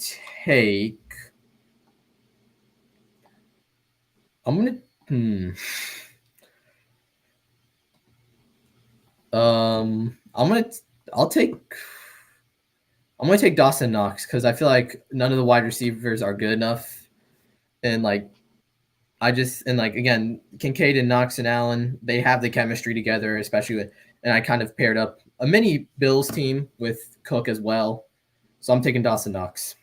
take. I'm gonna. Hmm. I'm gonna. I'll take. I'm gonna take Dawson Knox because I feel like none of the wide receivers are good enough, and again, Kincaid and Knox and Allen, they have the chemistry together, especially and I kind of paired up a mini Bills team with Cook as well, so I'm taking Dawson Knox.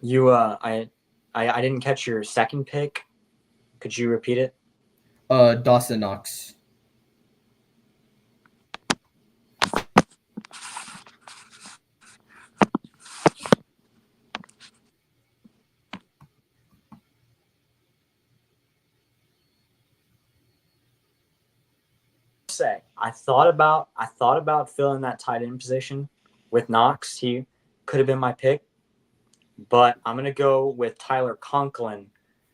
you I didn't catch your second pick. Could you repeat it? Dawson Knox. say I thought about filling that tight end position with Knox. He could have been my pick, but I'm gonna go with Tyler Conklin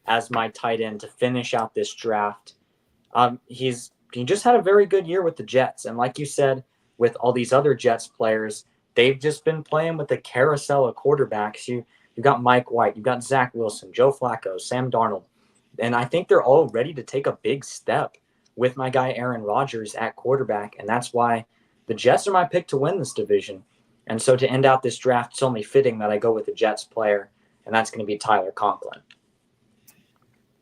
as my tight end to finish out this draft. He just had a very good year with the Jets, and like you said, with all these other Jets players, they've just been playing with the carousel of quarterbacks. You got Mike White, you got Zach Wilson, Joe Flacco, Sam Darnold, and I think they're all ready to take a big step with my guy Aaron Rodgers at quarterback, and that's why the Jets are my pick to win this division. And so to end out this draft, it's only fitting that I go with the Jets player, and that's going to be Tyler Conklin.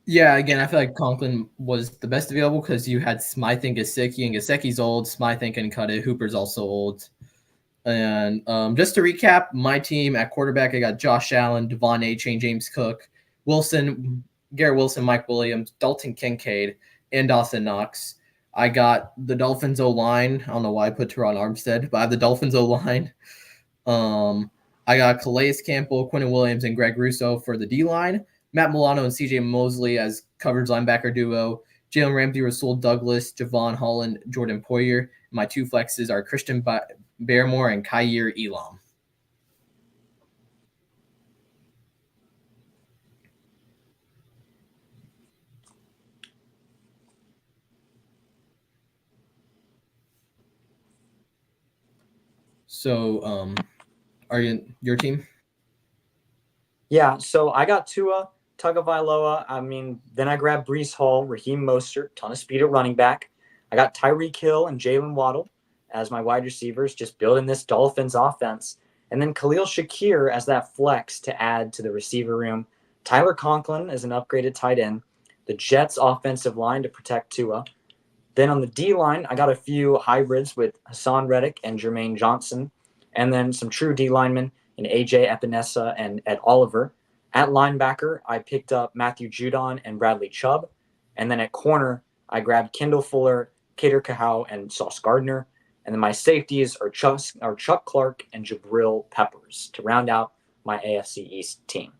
Yeah, again, I feel like Conklin was the best available because you had Smythe and Gesicki, and Gesicki's old. Smythe can cut it. Hooper's also old. And just to recap, my team at quarterback, I got Josh Allen, Devon Achane, James Cook, Wilson, Garrett Wilson, Mike Williams, Dalton Kincaid, and Dawson Knox. I got the Dolphins O-line. I don't know why I put Teron Armstead, but I have the Dolphins O-line. I got Calais Campbell, Quentin Williams, and Greg Russo for the D-line. Matt Milano and CJ Mosley as coverage linebacker duo. Jalen Ramsey, Rasul Douglas, Javon Holland, Jordan Poyer. My two flexes are Christian Barrymore and Kaiir Elam. So, are you your team? Yeah, so I got Tua Tagovailoa. I mean, then I grabbed Brees Hall, Raheem Mostert, ton of speed at running back. I got Tyreek Hill and Jalen Waddle as my wide receivers, just building this Dolphins offense. And then Khalil Shakir as that flex to add to the receiver room. Tyler Conklin as an upgraded tight end. The Jets offensive line to protect Tua. Then on the D line, I got a few hybrids with Hassan Reddick and Jermaine Johnson, and then some true D linemen in AJ Epinesa and Ed Oliver. At linebacker, I picked up Matthew Judon and Bradley Chubb. And then at corner, I grabbed Kendall Fuller, Kader Kahau, and Sauce Gardner. And then my safeties are Chuck Clark and Jabril Peppers to round out my AFC East team.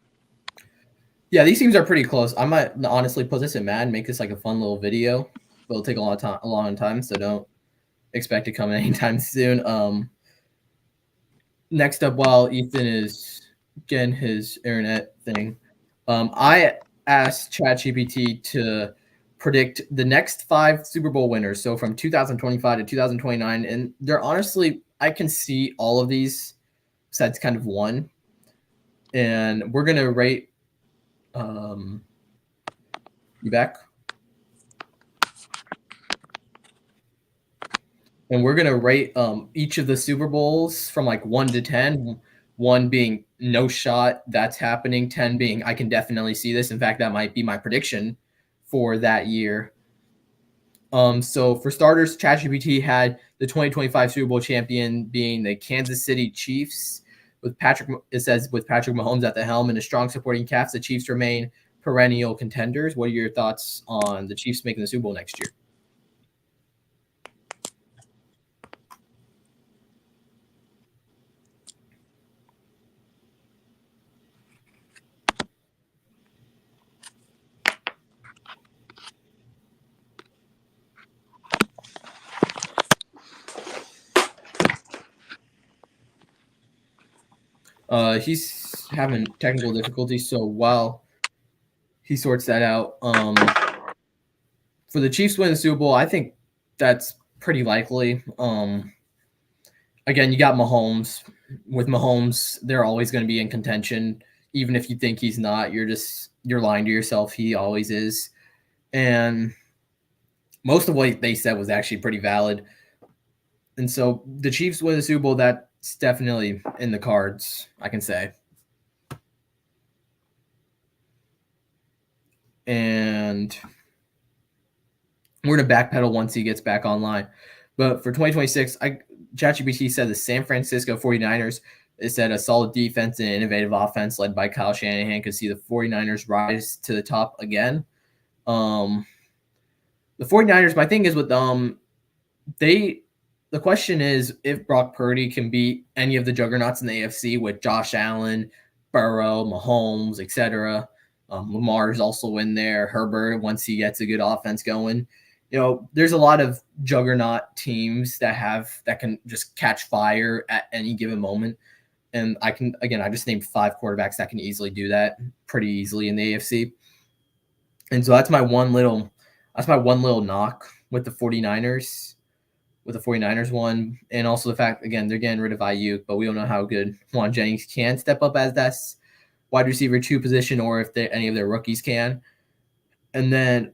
Yeah, these teams are pretty close. I might honestly put this in Madden, make this like a fun little video, but it'll take a long time, so don't expect to come anytime soon. Next up, while Ethan is getting his internet thing, I asked ChatGPT to predict the next 5 Super Bowl winners. So from 2025 to 2029, and they're honestly, I can see all of these sets kind of one, and we're gonna rate. You back? And we're gonna rate each of the Super Bowls from like 1 to 10. 1 being no shot, that's happening. 10 being I can definitely see this. In fact, that might be my prediction for that year. So for starters, ChatGPT had the 2025 Super Bowl champion being the Kansas City Chiefs with Patrick. It says with Patrick Mahomes at the helm and a strong supporting cast, the Chiefs remain perennial contenders. What are your thoughts on the Chiefs making the Super Bowl next year? He's having technical difficulties, so while he sorts that out, for the Chiefs to win the Super Bowl, I think that's pretty likely. Again, you got Mahomes. With Mahomes, they're always going to be in contention, even if you think he's not. You're lying to yourself. He always is, and most of what they said was actually pretty valid. And so the Chiefs win the Super Bowl. That's definitely in the cards, I can say. And we're going to backpedal once he gets back online. But for 2026, ChatGPT said the San Francisco 49ers, it said a solid defense and innovative offense led by Kyle Shanahan could see the 49ers rise to the top again. The 49ers, my thing is with the question is if Brock Purdy can beat any of the juggernauts in the AFC with Josh Allen, Burrow, Mahomes, etc. Lamar's also in there. Herbert, once he gets a good offense going. there's a lot of juggernaut teams that can just catch fire at any given moment. And I just named 5 quarterbacks that can easily do that pretty easily in the AFC. And so that's my one little knock with the 49ers, with the 49ers one. And also the fact, again, they're getting rid of Ayuk, but we don't know how good Juan Jennings can step up as that wide receiver 2 position, or if any of their rookies can. And then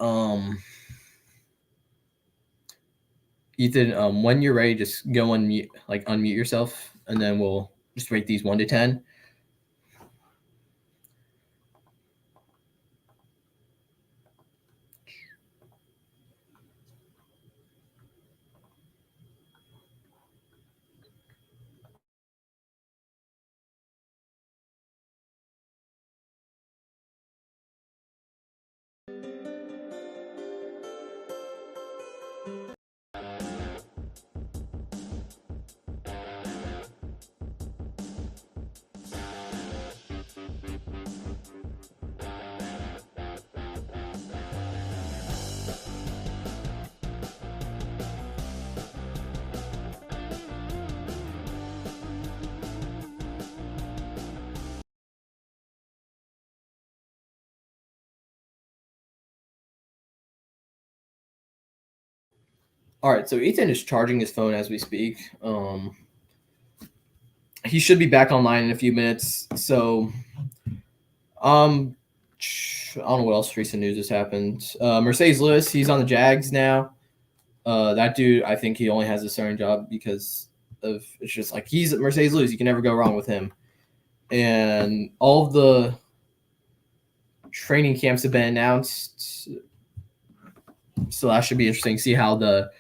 Ethan, when you're ready, just go unmute yourself, and then we'll just rate these 1 to 10. All right, so Ethan is charging his phone as we speak. He should be back online in a few minutes. So, I don't know what else recent news has happened. Mercedes Lewis, he's on the Jags now. That dude, I think he only has a starting job because of it's just like he's Mercedes Lewis. You can never go wrong with him. And all of the training camps have been announced, so that should be interesting. See how the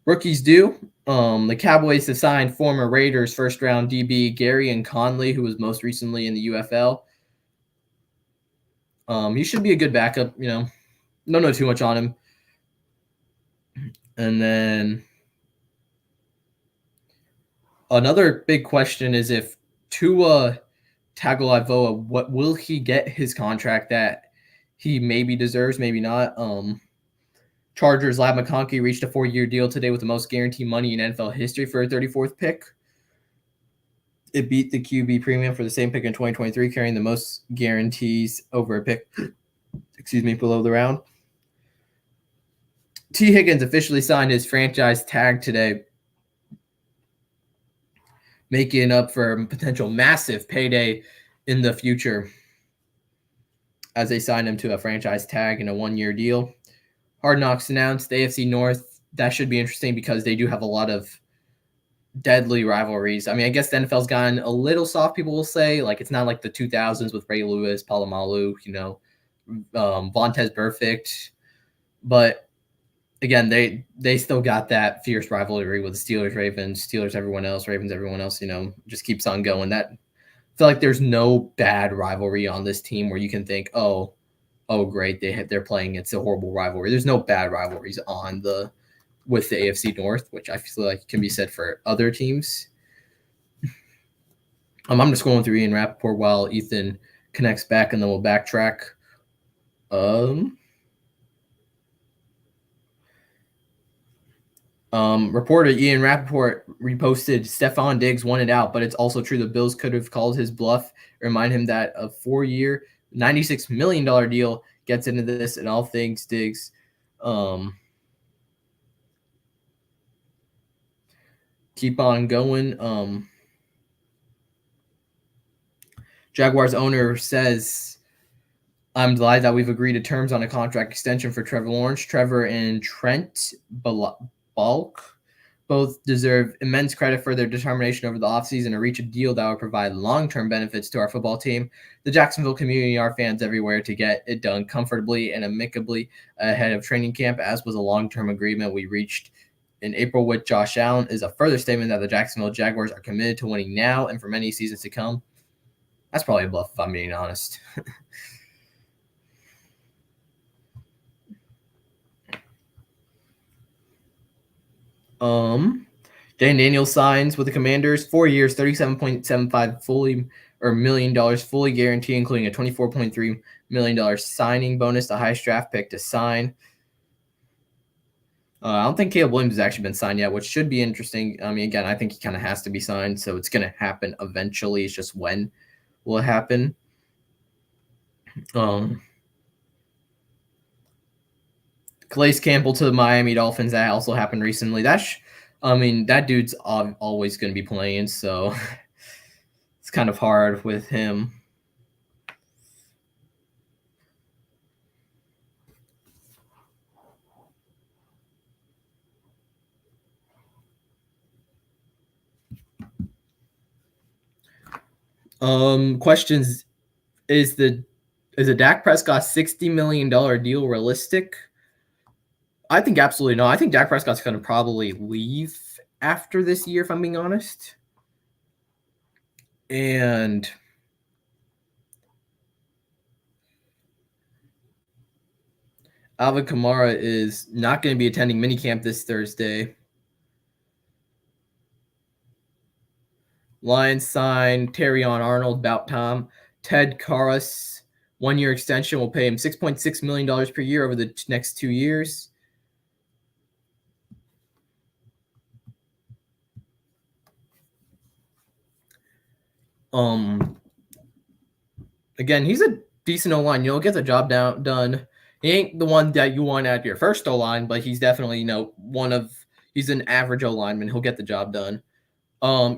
rookies do. The Cowboys have signed former Raiders first round DB Gary and Conley, who was most recently in the UFL. He should be a good backup. Don't know too much on him. And then another big question is if Tua Tagovailoa, what will he get his contract that he maybe deserves, maybe not. Chargers Lab McConkey reached a 4-year deal today with the most guaranteed money in NFL history for a 34th pick. It beat the QB premium for the same pick in 2023, carrying the most guarantees over a pick, below the round. T. Higgins officially signed his franchise tag today, making up for a potential massive payday in the future as they signed him to a franchise tag and a 1-year deal. Hard Knocks announced the AFC North. That should be interesting because they do have a lot of deadly rivalries. I mean, I guess the NFL's gotten a little soft, people will say. Like, it's not like the 2000s with Ray Lewis, Palomalu, Vontaze Burfict. But, again, they still got that fierce rivalry with the Steelers, Ravens, Steelers, everyone else, Ravens, everyone else, just keeps on going. I feel like there's no bad rivalry on this team where you can think, oh, great, they're playing. It's a horrible rivalry. There's no bad rivalries with the AFC North, which I feel like can be said for other teams. I'm just going through Ian Rappaport while Ethan connects back, and then we'll backtrack. Reporter Ian Rappaport reposted Stephon Diggs wanted out, but it's also true the Bills could have called his bluff. Remind him that a 4-year, $96 million deal gets into this and all things Diggs. Keep on going. Jaguars owner says, I'm delighted that we've agreed to terms on a contract extension for Trevor Lawrence. Trevor and Trent Balk both deserve immense credit for their determination over the offseason to reach a deal that will provide long-term benefits to our football team, the Jacksonville community, our fans everywhere to get it done comfortably and amicably ahead of training camp, as was a long-term agreement we reached in April with Josh Allen, is a further statement that the Jacksonville Jaguars are committed to winning now and for many seasons to come. That's probably a bluff if I'm being honest. Dan Daniels signs with the Commanders, 4 years, $37.75 million fully guaranteed, including a $24.3 million signing bonus, the highest draft pick to sign. I don't think Caleb Williams has actually been signed yet, which should be interesting. I mean, again, I think he kind of has to be signed, so it's going to happen eventually. It's just when will it happen? Um, Calais Campbell to the Miami Dolphins, that also happened recently. I mean, that dude's always going to be playing, so it's kind of hard with him. Questions: Is a Dak Prescott $60 million deal realistic? I think absolutely not. I think Dak Prescott's going to probably leave after this year, if I'm being honest. And Alvin Kamara is not going to be attending minicamp this Thursday. Lions signed Terrion Arnold, about Tom. Ted Karras, 1-year extension will pay him $6.6 million per year over the next 2 years. Again, he's a decent O-line. Get the job done. He ain't the one that you want at your first O-line, but he's definitely, he's an average O-lineman. He'll get the job done.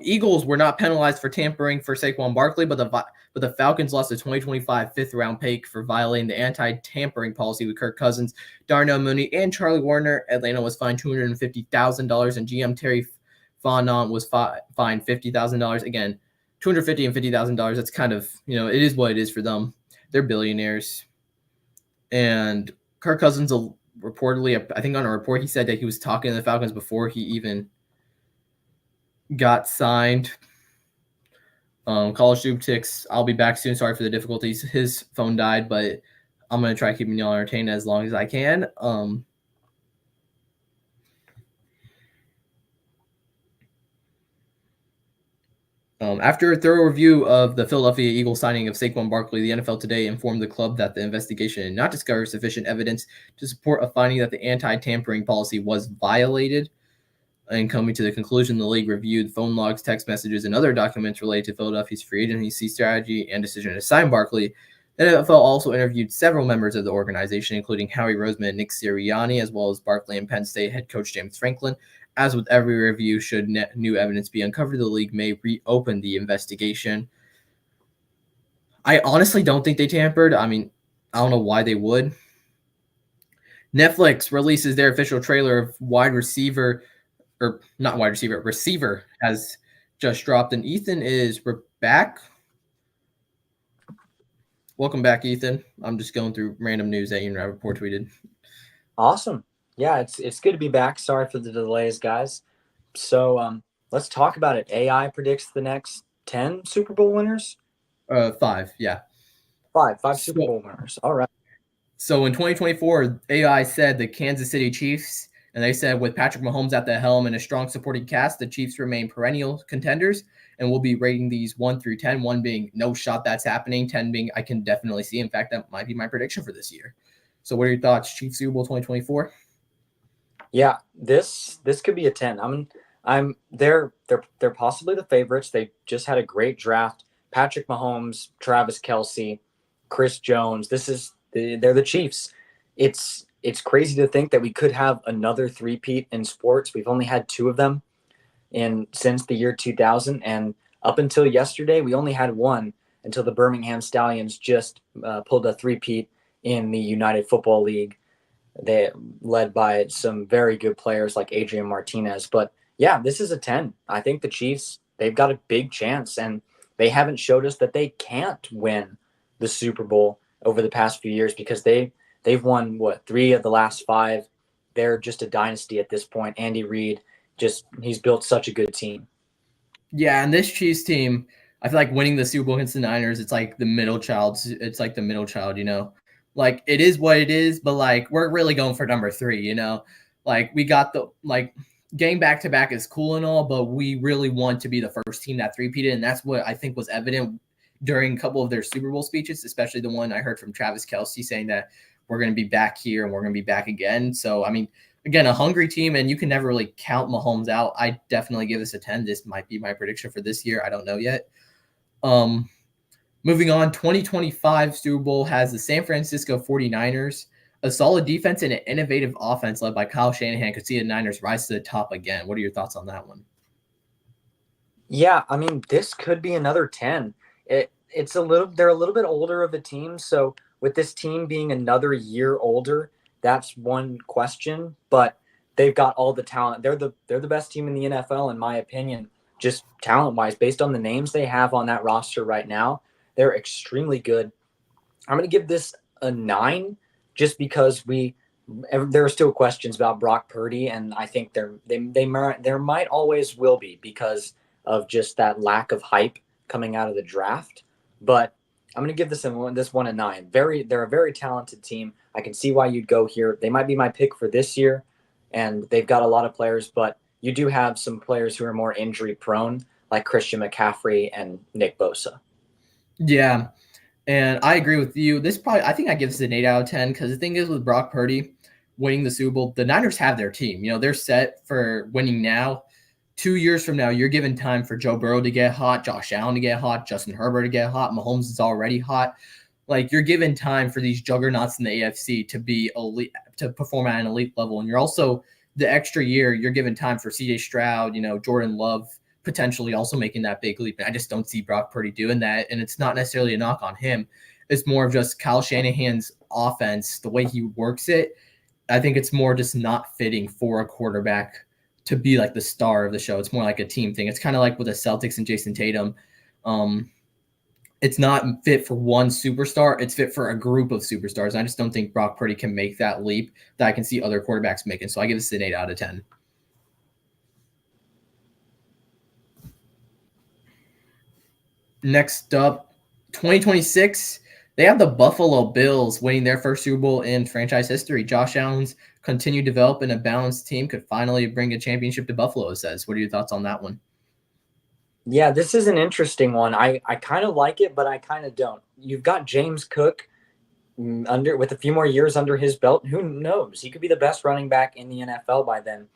Eagles were not penalized for tampering for Saquon Barkley, but the Falcons lost a 2025 fifth-round pick for violating the anti-tampering policy with Kirk Cousins, Darnell Mooney, and Charlie Warner. Atlanta was fined $250,000, and GM Terry Fonant was fined $50,000. Again, $250,000 and $50,000. That's kind of, it is what it is for them. They're billionaires. And Kirk Cousins reportedly, I think on a report, he said that he was talking to the Falcons before he even got signed. College Soup Ticks, I'll be back soon. Sorry for the difficulties. His phone died, but I'm going to try keeping y'all entertained as long as I can. After a thorough review of the Philadelphia Eagles signing of Saquon Barkley, the NFL Today informed the club that the investigation did not discover sufficient evidence to support a finding that the anti-tampering policy was violated. And coming to the conclusion, the league reviewed phone logs, text messages, and other documents related to Philadelphia's free agency strategy and decision to sign Barkley. The NFL also interviewed several members of the organization, including Howie Roseman and Nick Sirianni, as well as Barkley and Penn State head coach James Franklin. As with every review, should new evidence be uncovered, the league may reopen the investigation. I honestly don't think they tampered. I mean, I don't know why they would. Netflix releases their official trailer of receiver has just dropped, and Ethan we're back. Welcome back, Ethan. I'm just going through random news that Ian Rappaport tweeted. Awesome. Yeah, it's good to be back. Sorry for the delays, guys. So let's talk about it. AI predicts the next 10 Super Bowl winners? 5, yeah. Five Super Bowl winners. All right. So in 2024, AI said the Kansas City Chiefs, and they said with Patrick Mahomes at the helm and a strong supporting cast, the Chiefs remain perennial contenders, and we'll be rating these 1 through 10, 1 being no shot that's happening, 10 being I can definitely see. In fact, that might be my prediction for this year. So what are your thoughts, Chiefs Super Bowl 2024? Yeah, this could be a 10. They're possibly the favorites. They just had a great draft. Patrick Mahomes, Travis Kelce, Chris Jones. They're the Chiefs. It's crazy to think that we could have another three-peat in sports. We've only had 2 of them since the year 2000, and up until yesterday, we only had 1 until the Birmingham Stallions just pulled a three-peat in the United Football League. They led by some very good players like Adrian Martinez. But yeah, this is a 10. I think the Chiefs, they've got a big chance, and they haven't showed us that they can't win the Super Bowl over the past few years because they've won 3 of the last 5. They're just a dynasty at this point. Andy Reid, he's built such a good team. Yeah, and this Chiefs team, I feel like winning the Super Bowl against the Niners, it's like the middle child. It's like the middle child, Like it is what it is, but like we're really going for number 3, Like we got getting back to back is cool and all, but we really want to be the first team that three-peated, and that's what I think was evident during a couple of their Super Bowl speeches, especially the one I heard from Travis Kelce saying that we're going to be back here and we're going to be back again. So, I mean, again, a hungry team, and you can never really count Mahomes out. I definitely give this a 10. This might be my prediction for this year. I don't know yet. Um, Moving on, 2025 Super Bowl has the San Francisco 49ers. A solid defense and an innovative offense led by Kyle Shanahan could see the Niners rise to the top again. What are your thoughts on that one? Yeah, I mean, this could be another 10. It's a little they're a little bit older of a team, so with this team being another year older, that's one question, but they've got all the talent. They're the best team in the NFL in my opinion, just talent-wise based on the names they have on that roster right now. They're extremely good. I'm going to give this a 9 just because there are still questions about Brock Purdy, and I think there might always will be because of just that lack of hype coming out of the draft. But I'm going to give this one a 9. They're a very talented team. I can see why you'd go here. They might be my pick for this year, and they've got a lot of players, but you do have some players who are more injury prone, like Christian McCaffrey and Nick Bosa. Yeah, and I agree with you. This probably, I think I give this an 8 out of 10 because the thing is with Brock Purdy winning the Super Bowl, the Niners have their team. They're set for winning now. 2 years from now, you're given time for Joe Burrow to get hot, Josh Allen to get hot, Justin Herbert to get hot, Mahomes is already hot. Like you're given time for these juggernauts in the AFC to be elite, to perform at an elite level, and you're also the extra year you're given time for CJ Stroud, Jordan Love potentially also making that big leap. And I just don't see Brock Purdy doing that, and it's not necessarily a knock on him. It's more of just Kyle Shanahan's offense, the way he works it. I think it's more just not fitting for a quarterback to be like the star of the show. It's more like a team thing. It's kind of like with the Celtics and Jason Tatum. Um, it's not fit for one superstar. It's fit for a group of superstars. I just don't think Brock Purdy can make that leap that I can see other quarterbacks making. So I give this an 8 out of 10. Next up, 2026. They have the Buffalo Bills winning their first Super Bowl in franchise history. Josh Allen's continued development, a balanced team could finally bring a championship to Buffalo, it says. What are your thoughts on that one? Yeah, this is an interesting one. I kind of like it, but I kind of don't. You've got James Cook under with a few more years under his belt. Who knows? He could be the best running back in the NFL by then.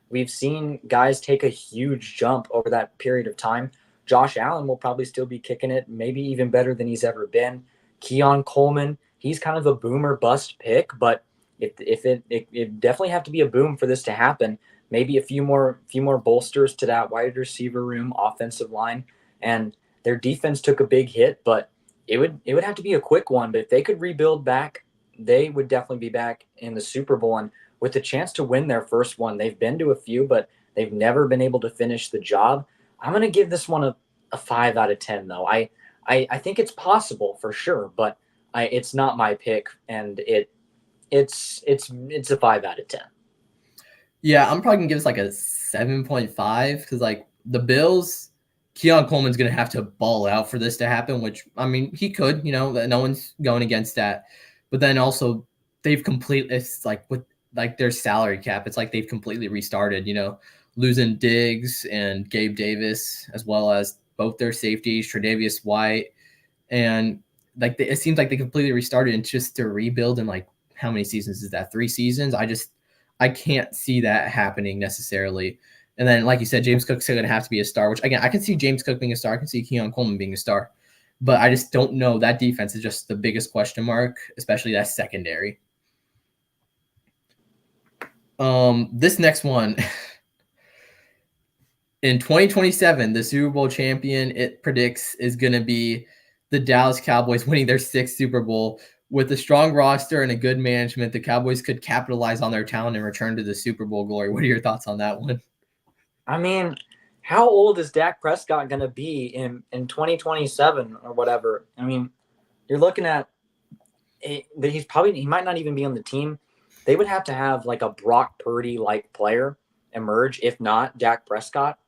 We've seen guys take a huge jump over that period of time. Josh Allen will probably still be kicking it, maybe even better than he's ever been. Keon Coleman, he's kind of a boomer bust pick, but if it definitely have to be a boom for this to happen. Maybe a few more bolsters to that wide receiver room, offensive line, and their defense took a big hit, but it would have to be a quick one. But if they could rebuild back, they would definitely be back in the Super Bowl and with the chance to win their first one. They've been to a few, but they've never been able to finish the job. I'm going to give this one a 5 out of 10, though. I think it's possible for sure, but it's not my pick, and it's a 5 out of 10. Yeah, I'm probably gonna give this like a 7.5 because like the Bills, Keon Coleman's gonna have to ball out for this to happen, which I mean he could, no one's going against that. But then also it's like with like their salary cap, it's like they've completely restarted, losing Diggs and Gabe Davis, as well as both their safeties, Tre'Davious White, and like it seems like they completely restarted and just to rebuild in like how many seasons is that? 3 seasons? I can't see that happening necessarily. And then, like you said, James Cook's still going to have to be a star, which again, I can see James Cook being a star. I can see Keon Coleman being a star, but I just don't know. That defense is just the biggest question mark, especially that secondary. This next one in 2027, the Super Bowl champion it predicts is going to be the Dallas Cowboys winning their 6th Super Bowl. With a strong roster and a good management, the Cowboys could capitalize on their talent and return to the Super Bowl glory. What are your thoughts on that one? I mean, how old is Dak Prescott going to be in 2027 or whatever? I mean, you're looking at he might not even be on the team. They would have to have like a Brock Purdy like player emerge. If not Dak Prescott,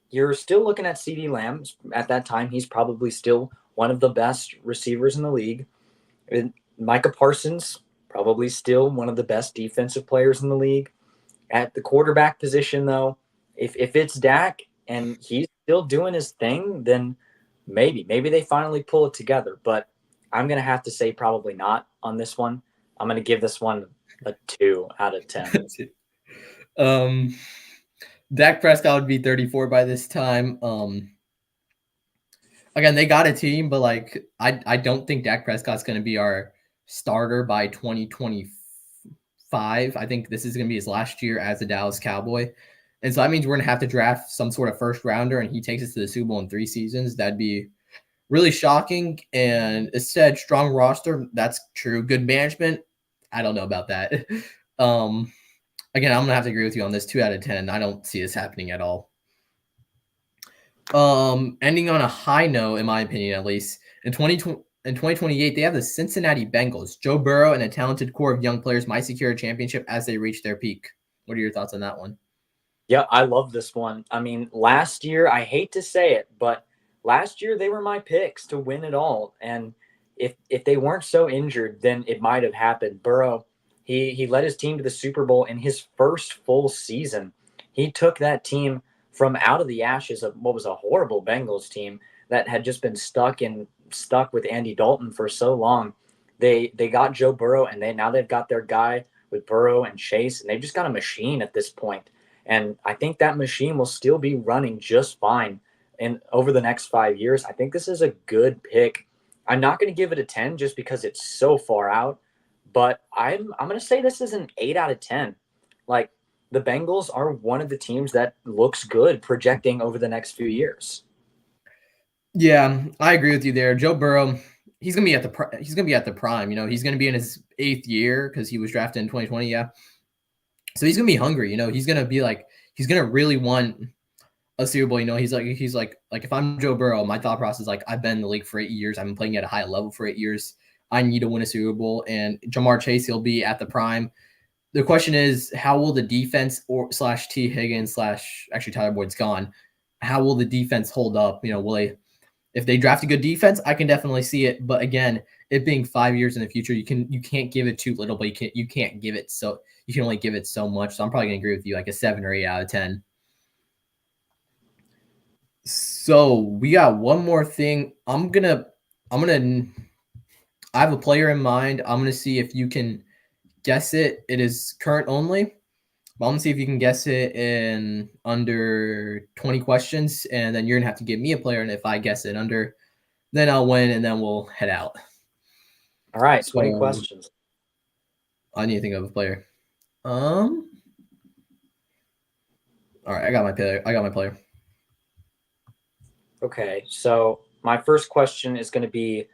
you're still looking at CD Lamb. At that time, he's probably still one of the best receivers in the league. And Micah Parsons, probably still one of the best defensive players in the league. At the quarterback position, though, if it's Dak and he's still doing his thing, then maybe they finally pull it together. But I'm gonna have to say probably not on this one. I'm gonna give this one a 2 out of 10. Um, Dak Prescott would be 34 by this time. Again, they got a team, but like I don't think Dak Prescott's going to be our starter by 2025. I think this is going to be his last year as a Dallas Cowboy. And so that means we're going to have to draft some sort of first rounder and he takes us to the Super Bowl in 3 seasons. That'd be really shocking. And instead, strong roster, that's true. Good management, I don't know about that. Again, I'm going to have to agree with you on this. 2 out of 10. I don't see this happening at all. Ending on a high note, in my opinion, at least in 2028, they have the Cincinnati Bengals. Joe Burrow and a talented core of young players might secure a championship as they reach their peak. What are your thoughts on that one? Yeah, I love this one. I mean, last year, I hate to say it, but last year they were my picks to win it all. And if they weren't so injured, then it might have happened. Burrow, he led his team to the Super Bowl in his first full season. He took that team from out of the ashes of what was a horrible Bengals team that had just been stuck with Andy Dalton for so long. They got Joe Burrow, and they've got their guy with Burrow and Chase, and they've just got a machine at this point. And I think that machine will still be running just fine in over the next 5 years. I think this is a good pick. I'm not going to give it a 10 just because it's so far out, but I'm going to say this is an 8 out of 10. Like, the Bengals are one of the teams that looks good projecting over the next few years. Yeah, I agree with you there. Joe Burrow, he's gonna be at the prime. You know, he's gonna be in his 8th year because he was drafted in 2020. Yeah, so he's gonna be hungry. You know, he's gonna be like he's gonna really want a Super Bowl. You know, he's like if I'm Joe Burrow, my thought process is like I've been in the league for 8 years. I've been playing at a high level for 8 years. I need to win a Super Bowl, and Jamar Chase, he'll be at the prime. The question is, how will the defense or slash T Higgins slash actually Tyler Boyd's gone? How will the defense hold up? You know, will they if they draft a good defense, I can definitely see it. But again, it being 5 years in the future, you can't give it too little, but you can't give it so you can only give it so much. So I'm probably gonna agree with you, like a 7 or 8 out of 10. So we got one more thing. I'm gonna I have a player in mind. I'm gonna see if you can guess it. It is current only. But I'm gonna see if you can guess it in under 20 questions, and then you're gonna have to give me a player. And if I guess it under, then I'll win, and then we'll head out. All right, 20 So questions. I need to think of a player. Um. All right, I got my player. Okay, so my first question is going to be,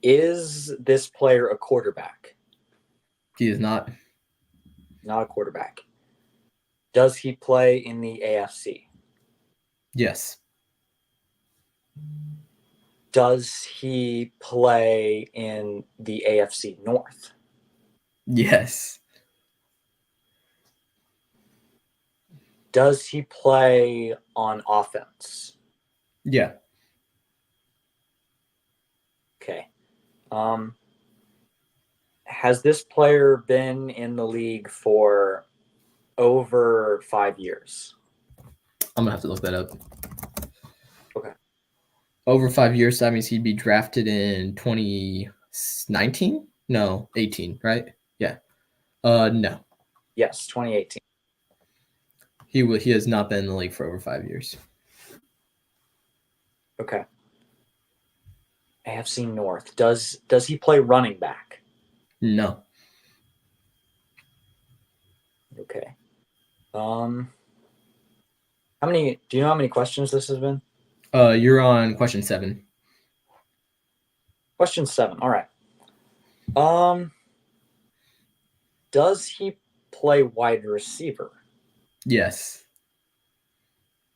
is this player a quarterback? He is not. Not a quarterback. Does he play in the AFC? Yes. Does he play in the AFC North? Yes. Does he play on offense? Yeah. Okay. Has this player been in the league for over 5 years? I'm gonna have to look that up. Okay. Over 5 years, that means he'd be drafted in 2019. No, 18. Right? Yeah. No. Yes, 2018. He has not been in the league for over 5 years. Okay. AFC North. Does he play running back? No. Okay. How many? Do you know how many questions this has been? You're on question 7. Question 7. All right. Um, does he play wide receiver? Yes.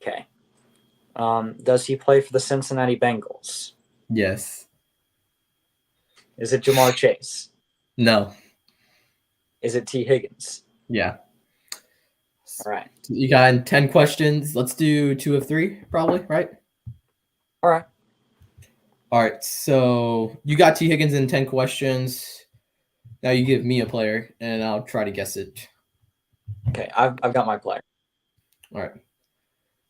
Okay. Does he play for the Cincinnati Bengals? Yes. Is it Jamar Chase? No. Is it T. Higgins? Yeah. All right. You got 10 questions. Let's do 2 of 3, probably, right? All right. All right. So you got T. Higgins in 10 questions. Now you give me a player, and I'll try to guess it. Okay. I've got my player. All right.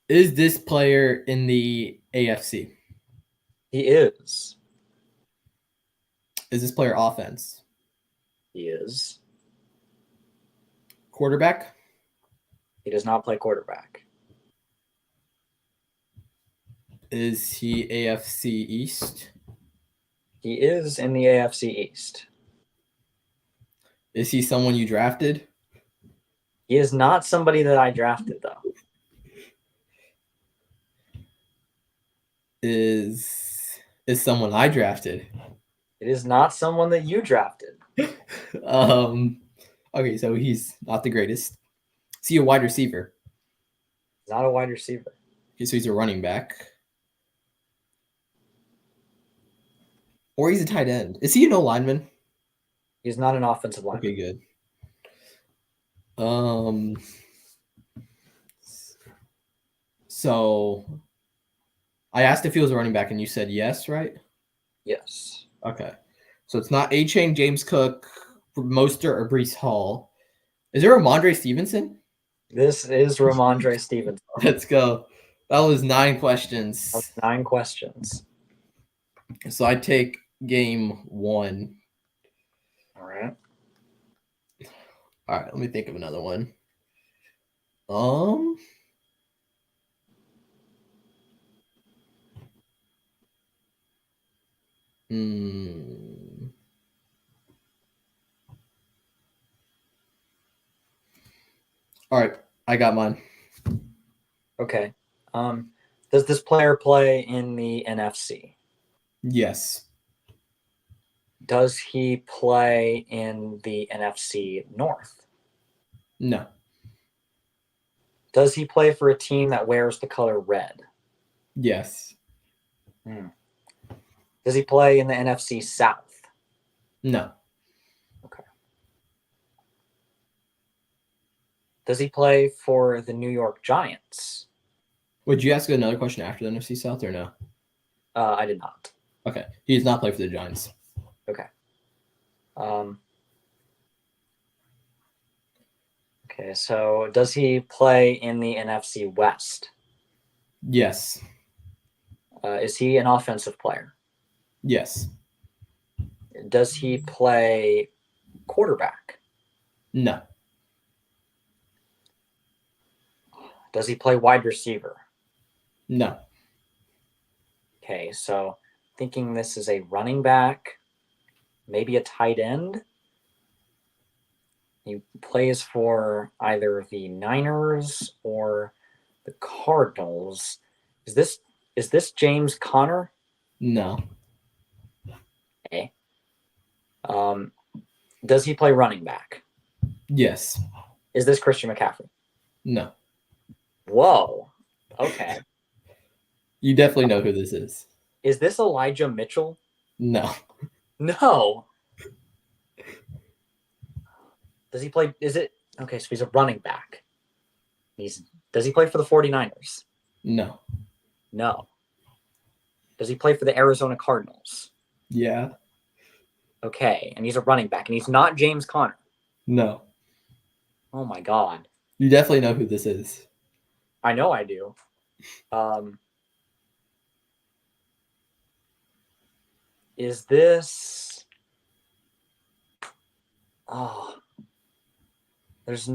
Is this player in the AFC? He is. Is this player offense? He is. Quarterback? He does not play quarterback. Is he AFC East? He is in the AFC East. Is he someone you drafted? He is not somebody that I drafted, though. Is someone I drafted? It is not someone that you drafted. Okay, so he's not the greatest. Is he a wide receiver? He's not a wide receiver. Okay, so he's a running back. Or he's a tight end. Is he an O lineman? He's not an offensive lineman. Okay, good. So I asked if he was a running back, and you said yes, right? Yes. Okay. So it's not A-Chain, James Cook, Mostert, or Brees Hall. Is there Ramondre Stevenson? This is Ramondre Stevenson. Let's go. That was 9 questions. That's 9 questions. So I take game 1. All right. All right, let me think of another one. All right, I got mine. Okay. Does this player play in the NFC? Yes. Does he play in the NFC North? No. Does he play for a team that wears the color red? Yes. Does he play in the NFC South? No. Okay. Does he play for the New York Giants? Would you ask another question after the NFC South or no? I did not. Okay. He does not play for the Giants. Okay. Okay, so does he play in the NFC West? Yes. Is he an offensive player? Yes. Does he play quarterback? No. Does he play wide receiver? No. Okay, so thinking this is a running back, maybe a tight end. He plays for either the Niners or the Cardinals. Is this James Conner? No. Okay. Does he play running back? Yes. Is this Christian McCaffrey? No. Whoa. Okay. You definitely know who this is. Is this Elijah Mitchell? No. No. Does he play? Is it okay? So he's a running back. Does he play for the 49ers? No. No. Does he play for the Arizona Cardinals? Yeah. Okay, and he's a running back, and he's not James Conner. No. Oh my God. You definitely know who this is. I know I do. Is this? Oh, there's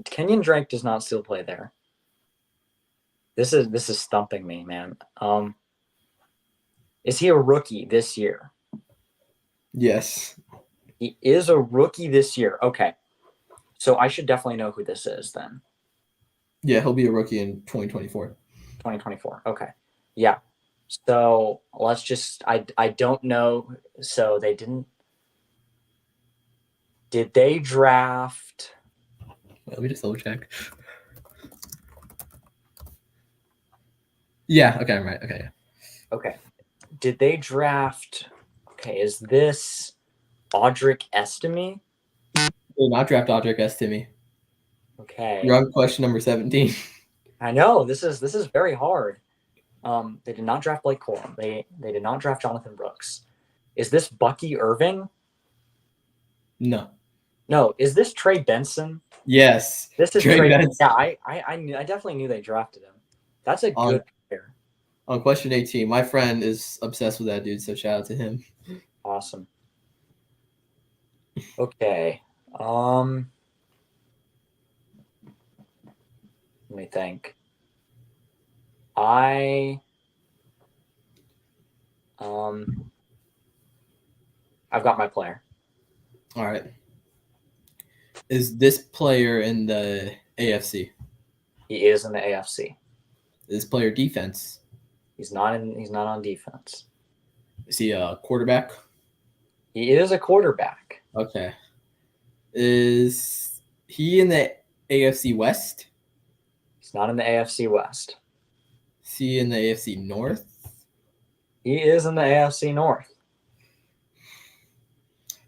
Kenyon Drake does not still play there. This is stumping me, man. Is he a rookie this year? Yes. He is a rookie this year. Okay. So I should definitely know who this is then. Yeah, he'll be a rookie in 2024. 2024. Okay. Yeah. So let's just I don't know. So they didn't. Did they draft? Let me just double check. Yeah, okay, I'm right. Okay, yeah. Okay. Did they draft? Okay, is this Audric Estime? They did not draft Audric Estime. Okay. You're on question number 17. I know this is very hard. They did not draft Blake Corum. They did not draft Jonathan Brooks. Is this Bucky Irving? No. No. Is this Trey Benson? Yes. This is Trey Benson. Yeah, I definitely knew they drafted him. That's a good player. On question 18, my friend is obsessed with that dude, so shout out to him. Awesome. Okay. Let me think. I've got my player. All right. Is this player in the AFC? He is in the AFC. Is this player defense? He's not on defense. Is he a quarterback? He is a quarterback. Okay. Is he in the AFC West? He's not in the AFC West. Is he in the AFC North? He is in the AFC North.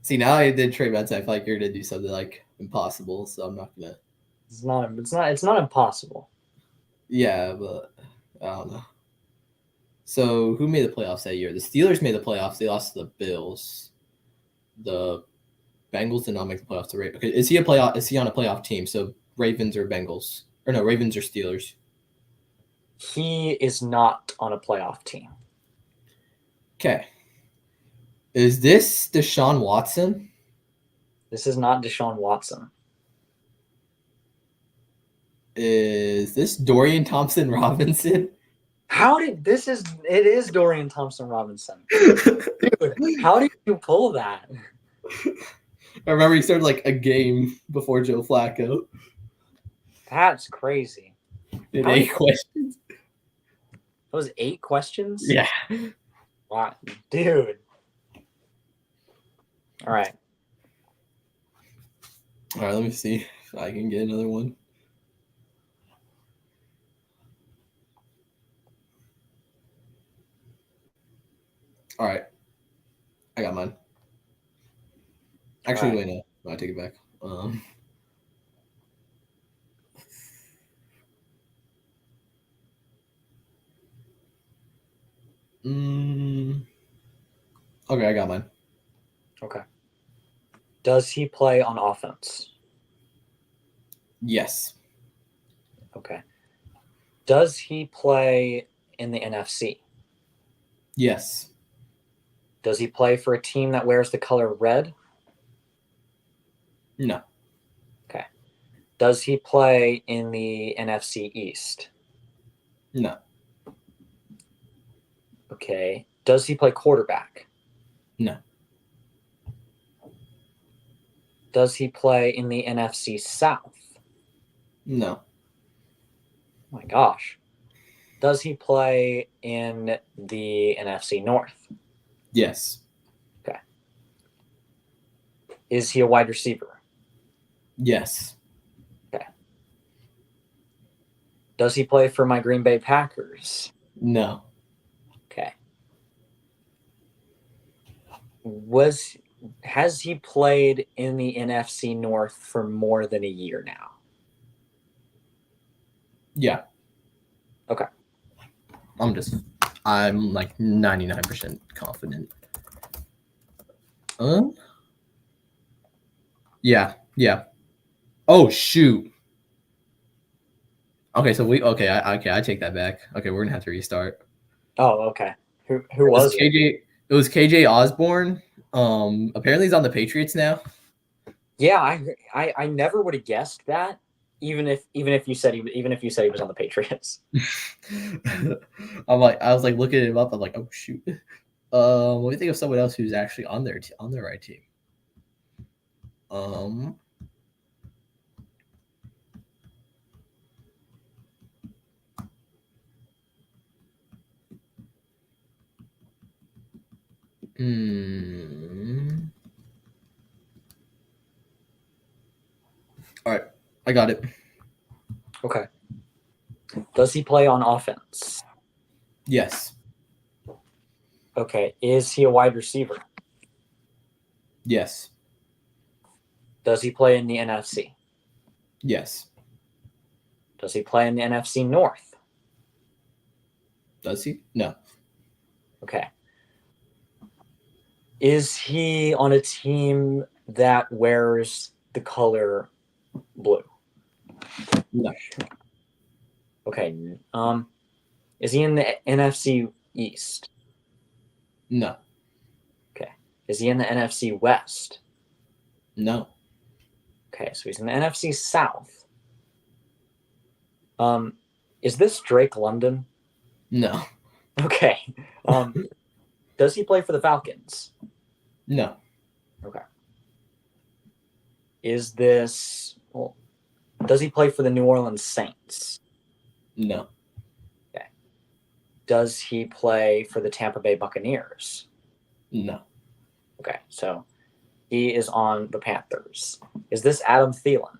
See, now I did trade bets. I feel like you're gonna do something like impossible, so I'm not gonna. It's not impossible. Yeah, but I don't know. So who made the playoffs that year? The Steelers made the playoffs. They lost to the Bills. The Bengals did not make the playoffs. Okay, is he a playoff? Is he on a playoff team? So Ravens or Bengals? Or no, Ravens or Steelers? He is not on a playoff team. Okay. Is this Deshaun Watson? This is not Deshaun Watson. Is this Dorian Thompson Robinson? It is Dorian Thompson Robinson. Dude, how did you pull that? I remember he started like a game before Joe Flacco. That's crazy. Did 8 questions. That was 8 questions? Yeah. Wow, dude. All right. All right, let me see if I can get another one. All right. I got mine. Actually, wait, no. I take it back. Okay, I got mine. Okay. Does he play on offense? Yes. Okay. Does he play in the NFC? Yes. Does he play for a team that wears the color red? No. Okay. Does he play in the NFC East? No. Okay. Does he play quarterback? No. Does he play in the NFC South? No. Oh my gosh. Does he play in the NFC North? Yes. Okay. Is he a wide receiver? Yes. Okay. Does he play for my Green Bay Packers? No. Okay. Has he played in the NFC North for more than a year now? Yeah. Okay. I'm like 99% confident. Yeah. Yeah. Oh shoot. Okay, so I take that back. Okay, we're gonna have to restart. Oh, okay. Who was it? KJ? It was KJ Osborne. Apparently he's on the Patriots now. Yeah, I never would have guessed that, even if you said he was on the Patriots. I was like looking him up. I'm like, oh shoot. What do you think of someone else who's actually on the right team? All right, I got it. Okay. Does he play on offense? Yes. Okay. Is he a wide receiver? Yes. Does he play in the NFC? Yes. Does he play in the NFC North? Does he? No. Okay. Is he on a team that wears the color blue? No. Okay. Is he in the NFC East? No. Okay. Is he in the NFC West? No. Okay, so he's in the NFC South. Is this Drake London? No. Okay. Um, does he play for the Falcons? No. Okay. Is this well, does he play for the New Orleans Saints? No. Okay. Does he play for the Tampa Bay Buccaneers? No. Okay. So he is on the Panthers. Is this Adam Thielen?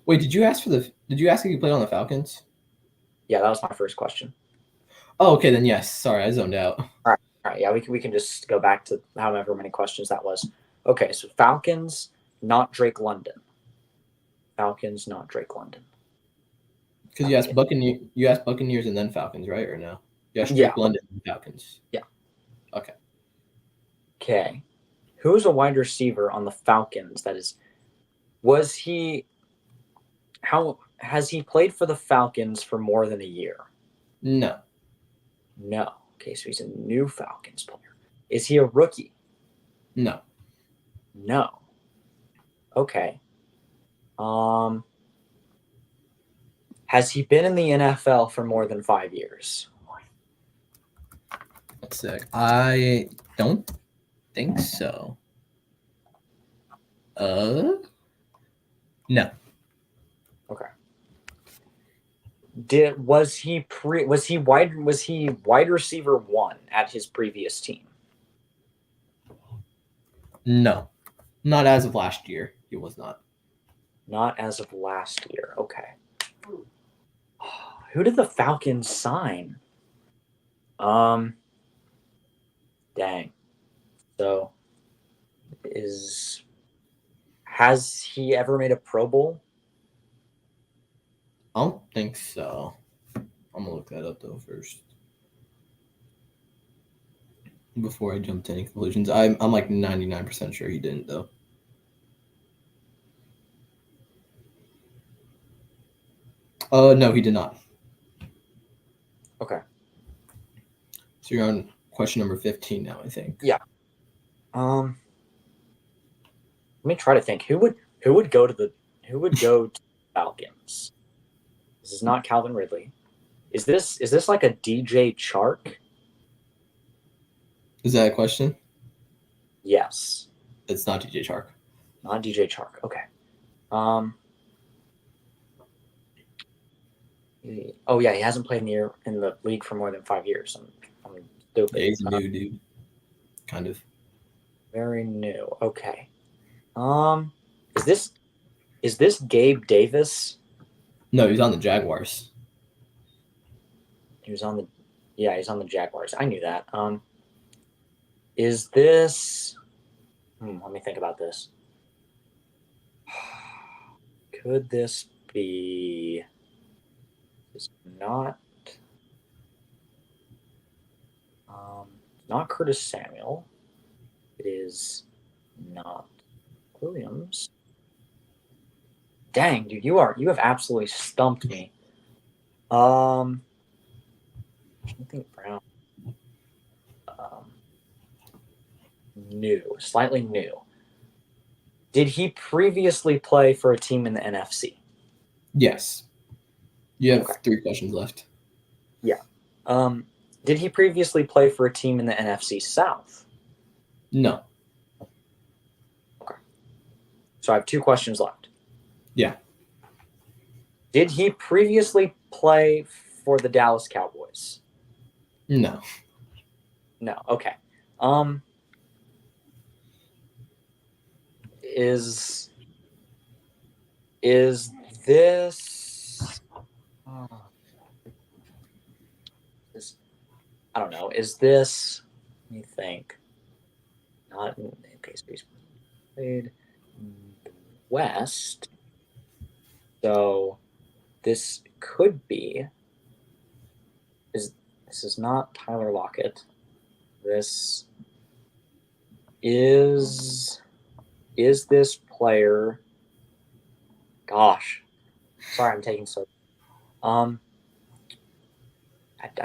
Wait, did you ask if you played on the Falcons? Yeah, that was my first question. Oh, okay, then yes. Sorry, I zoned out. All right. All right. Yeah, we can just go back to however many questions that was. Okay, so Falcons, not Drake London. Falcons, not Drake London. Because you asked Buccaneers and then Falcons, right? Or no? You asked Yeah. Drake London and Falcons. Yeah. Okay. Okay. Who's a wide receiver on the Falcons? Was he how has he played for the Falcons for more than a year? No. No. Okay, so he's a new Falcons player. Is he a rookie? No. No. Okay. Um, has he been in the NFL for more than 5 years? That's sick. I don't think so. No. Okay. Was he wide receiver one at his previous team? No. Not as of last year. He was not. Not as of last year. Okay. Who did the Falcons sign? Um, dang. So has he ever made a Pro Bowl? I don't think so. I'm gonna look that up though first. Before I jump to any conclusions. I'm like 99% sure he didn't though. No, he did not. Okay. So you're on question number 15 now, I think. Yeah. Let me try to think. Who would go to Falcons? This is not Calvin Ridley. Is this like a DJ Chark? Is that a question? Yes. It's not DJ Chark. Not DJ Chark. Okay. Um. Oh yeah, he hasn't played in the league for more than 5 years. I'm stupid. Yeah, he's a new dude. Kind of. Very new. Okay. Um. Is this Gabe Davis? No, he's on the Jaguars. He was on the. Yeah, he's on the Jaguars. I knew that. Is this? Let me think about this. Could this be? Is not. Not Curtis Samuel. It is not Williams. Dang, dude, you have absolutely stumped me. I think Brown. New, slightly new. Did he previously play for a team in the NFC? Yes. You have Okay. 3 questions left. Yeah. Did he previously play for a team in the NFC South? No. Okay. So I have 2 questions left. Yeah. Did he previously play for the Dallas Cowboys? No. No. Okay. Is this? This I don't know. Is this? Let me think. Not in case he's played in the West. So this could be. This is not Tyler Lockett. This is this player? Gosh, sorry, I'm taking so. I'm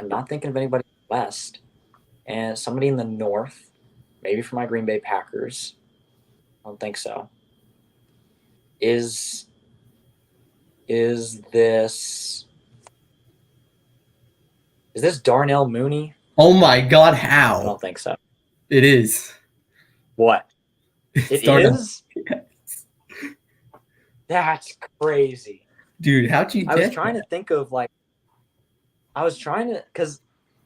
not thinking of anybody in the West, and somebody in the North, maybe for my Green Bay Packers. I don't think so. Is Is this Darnell Mooney? Oh my God, I how? don't think so. It is. What? It's It Darnell. is? That's crazy. Dude, how'd you I was get trying to that? think of like I was trying to because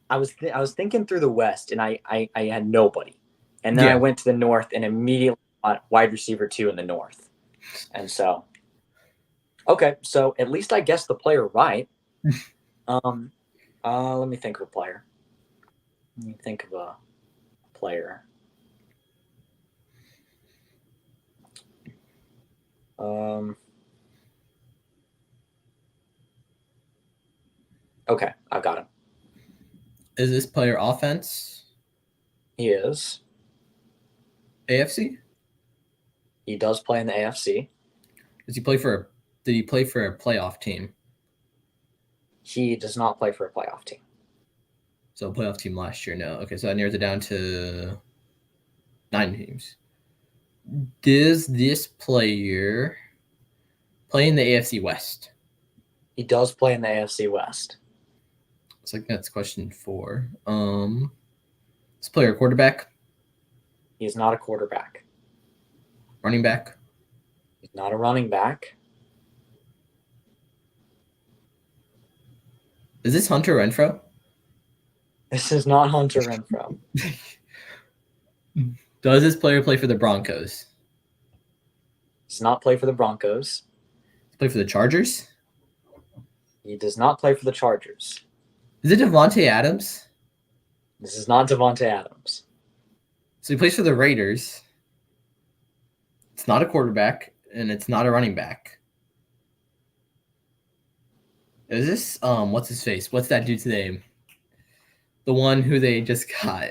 I was thinking through the West and I had nobody, and then I Yeah. went to the North and immediately got wide receiver 2 in the North, and so okay, so at least I guessed the player right. Um, let me think of a player. Let me think of a player. Um, okay, I've got him. Is this player offense? He is. AFC? He does play in the AFC. Does he play for? Did he play for a playoff team? He does not play for a playoff team. So playoff team last year. No. Okay, so that narrows it down to 9 teams. Does this player play in the AFC West? He does play in the AFC West. It's like that's question 4. This player quarterback, He is not a quarterback. running back. He's not a running back. Is this Hunter Renfro? This is not Hunter Renfro. Does this player play for the Broncos? Does not play for the Broncos. Play for the Chargers? He does not play for the Chargers. Is it Devontae Adams? This is not Devontae Adams. So he plays for the Raiders. It's not a quarterback, and it's not a running back. Is this what's his face? What's that dude's name? The one who they just got.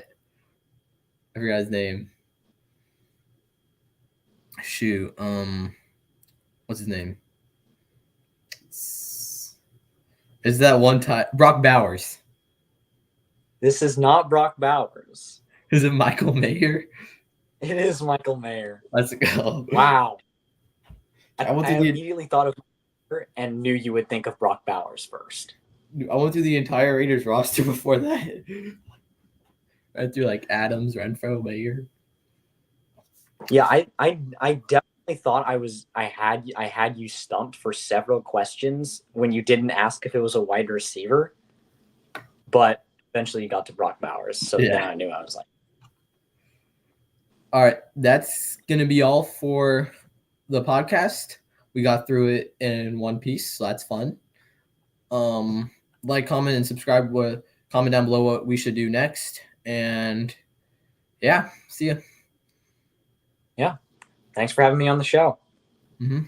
I forgot his name. Shoot. What's his name? Is that one time Brock Bowers? This is not Brock Bowers. Is it Michael Mayer? It is Michael Mayer. Let's go. Wow. I I immediately thought of Mayer and knew you would think of Brock Bowers first. I went through the entire Raiders roster before that. I went through like Adams, Renfro, Mayer. Yeah, I definitely thought I had you stumped for several questions when you didn't ask if it was a wide receiver, but eventually you got to Brock Bowers, so then I knew. I was like, all right, that's gonna be all for the podcast. We got through it in one piece, so that's fun. Like, comment, and subscribe. Comment down below what we should do next, and yeah, see ya. yeah, thanks for having me on the show. Mm-hmm.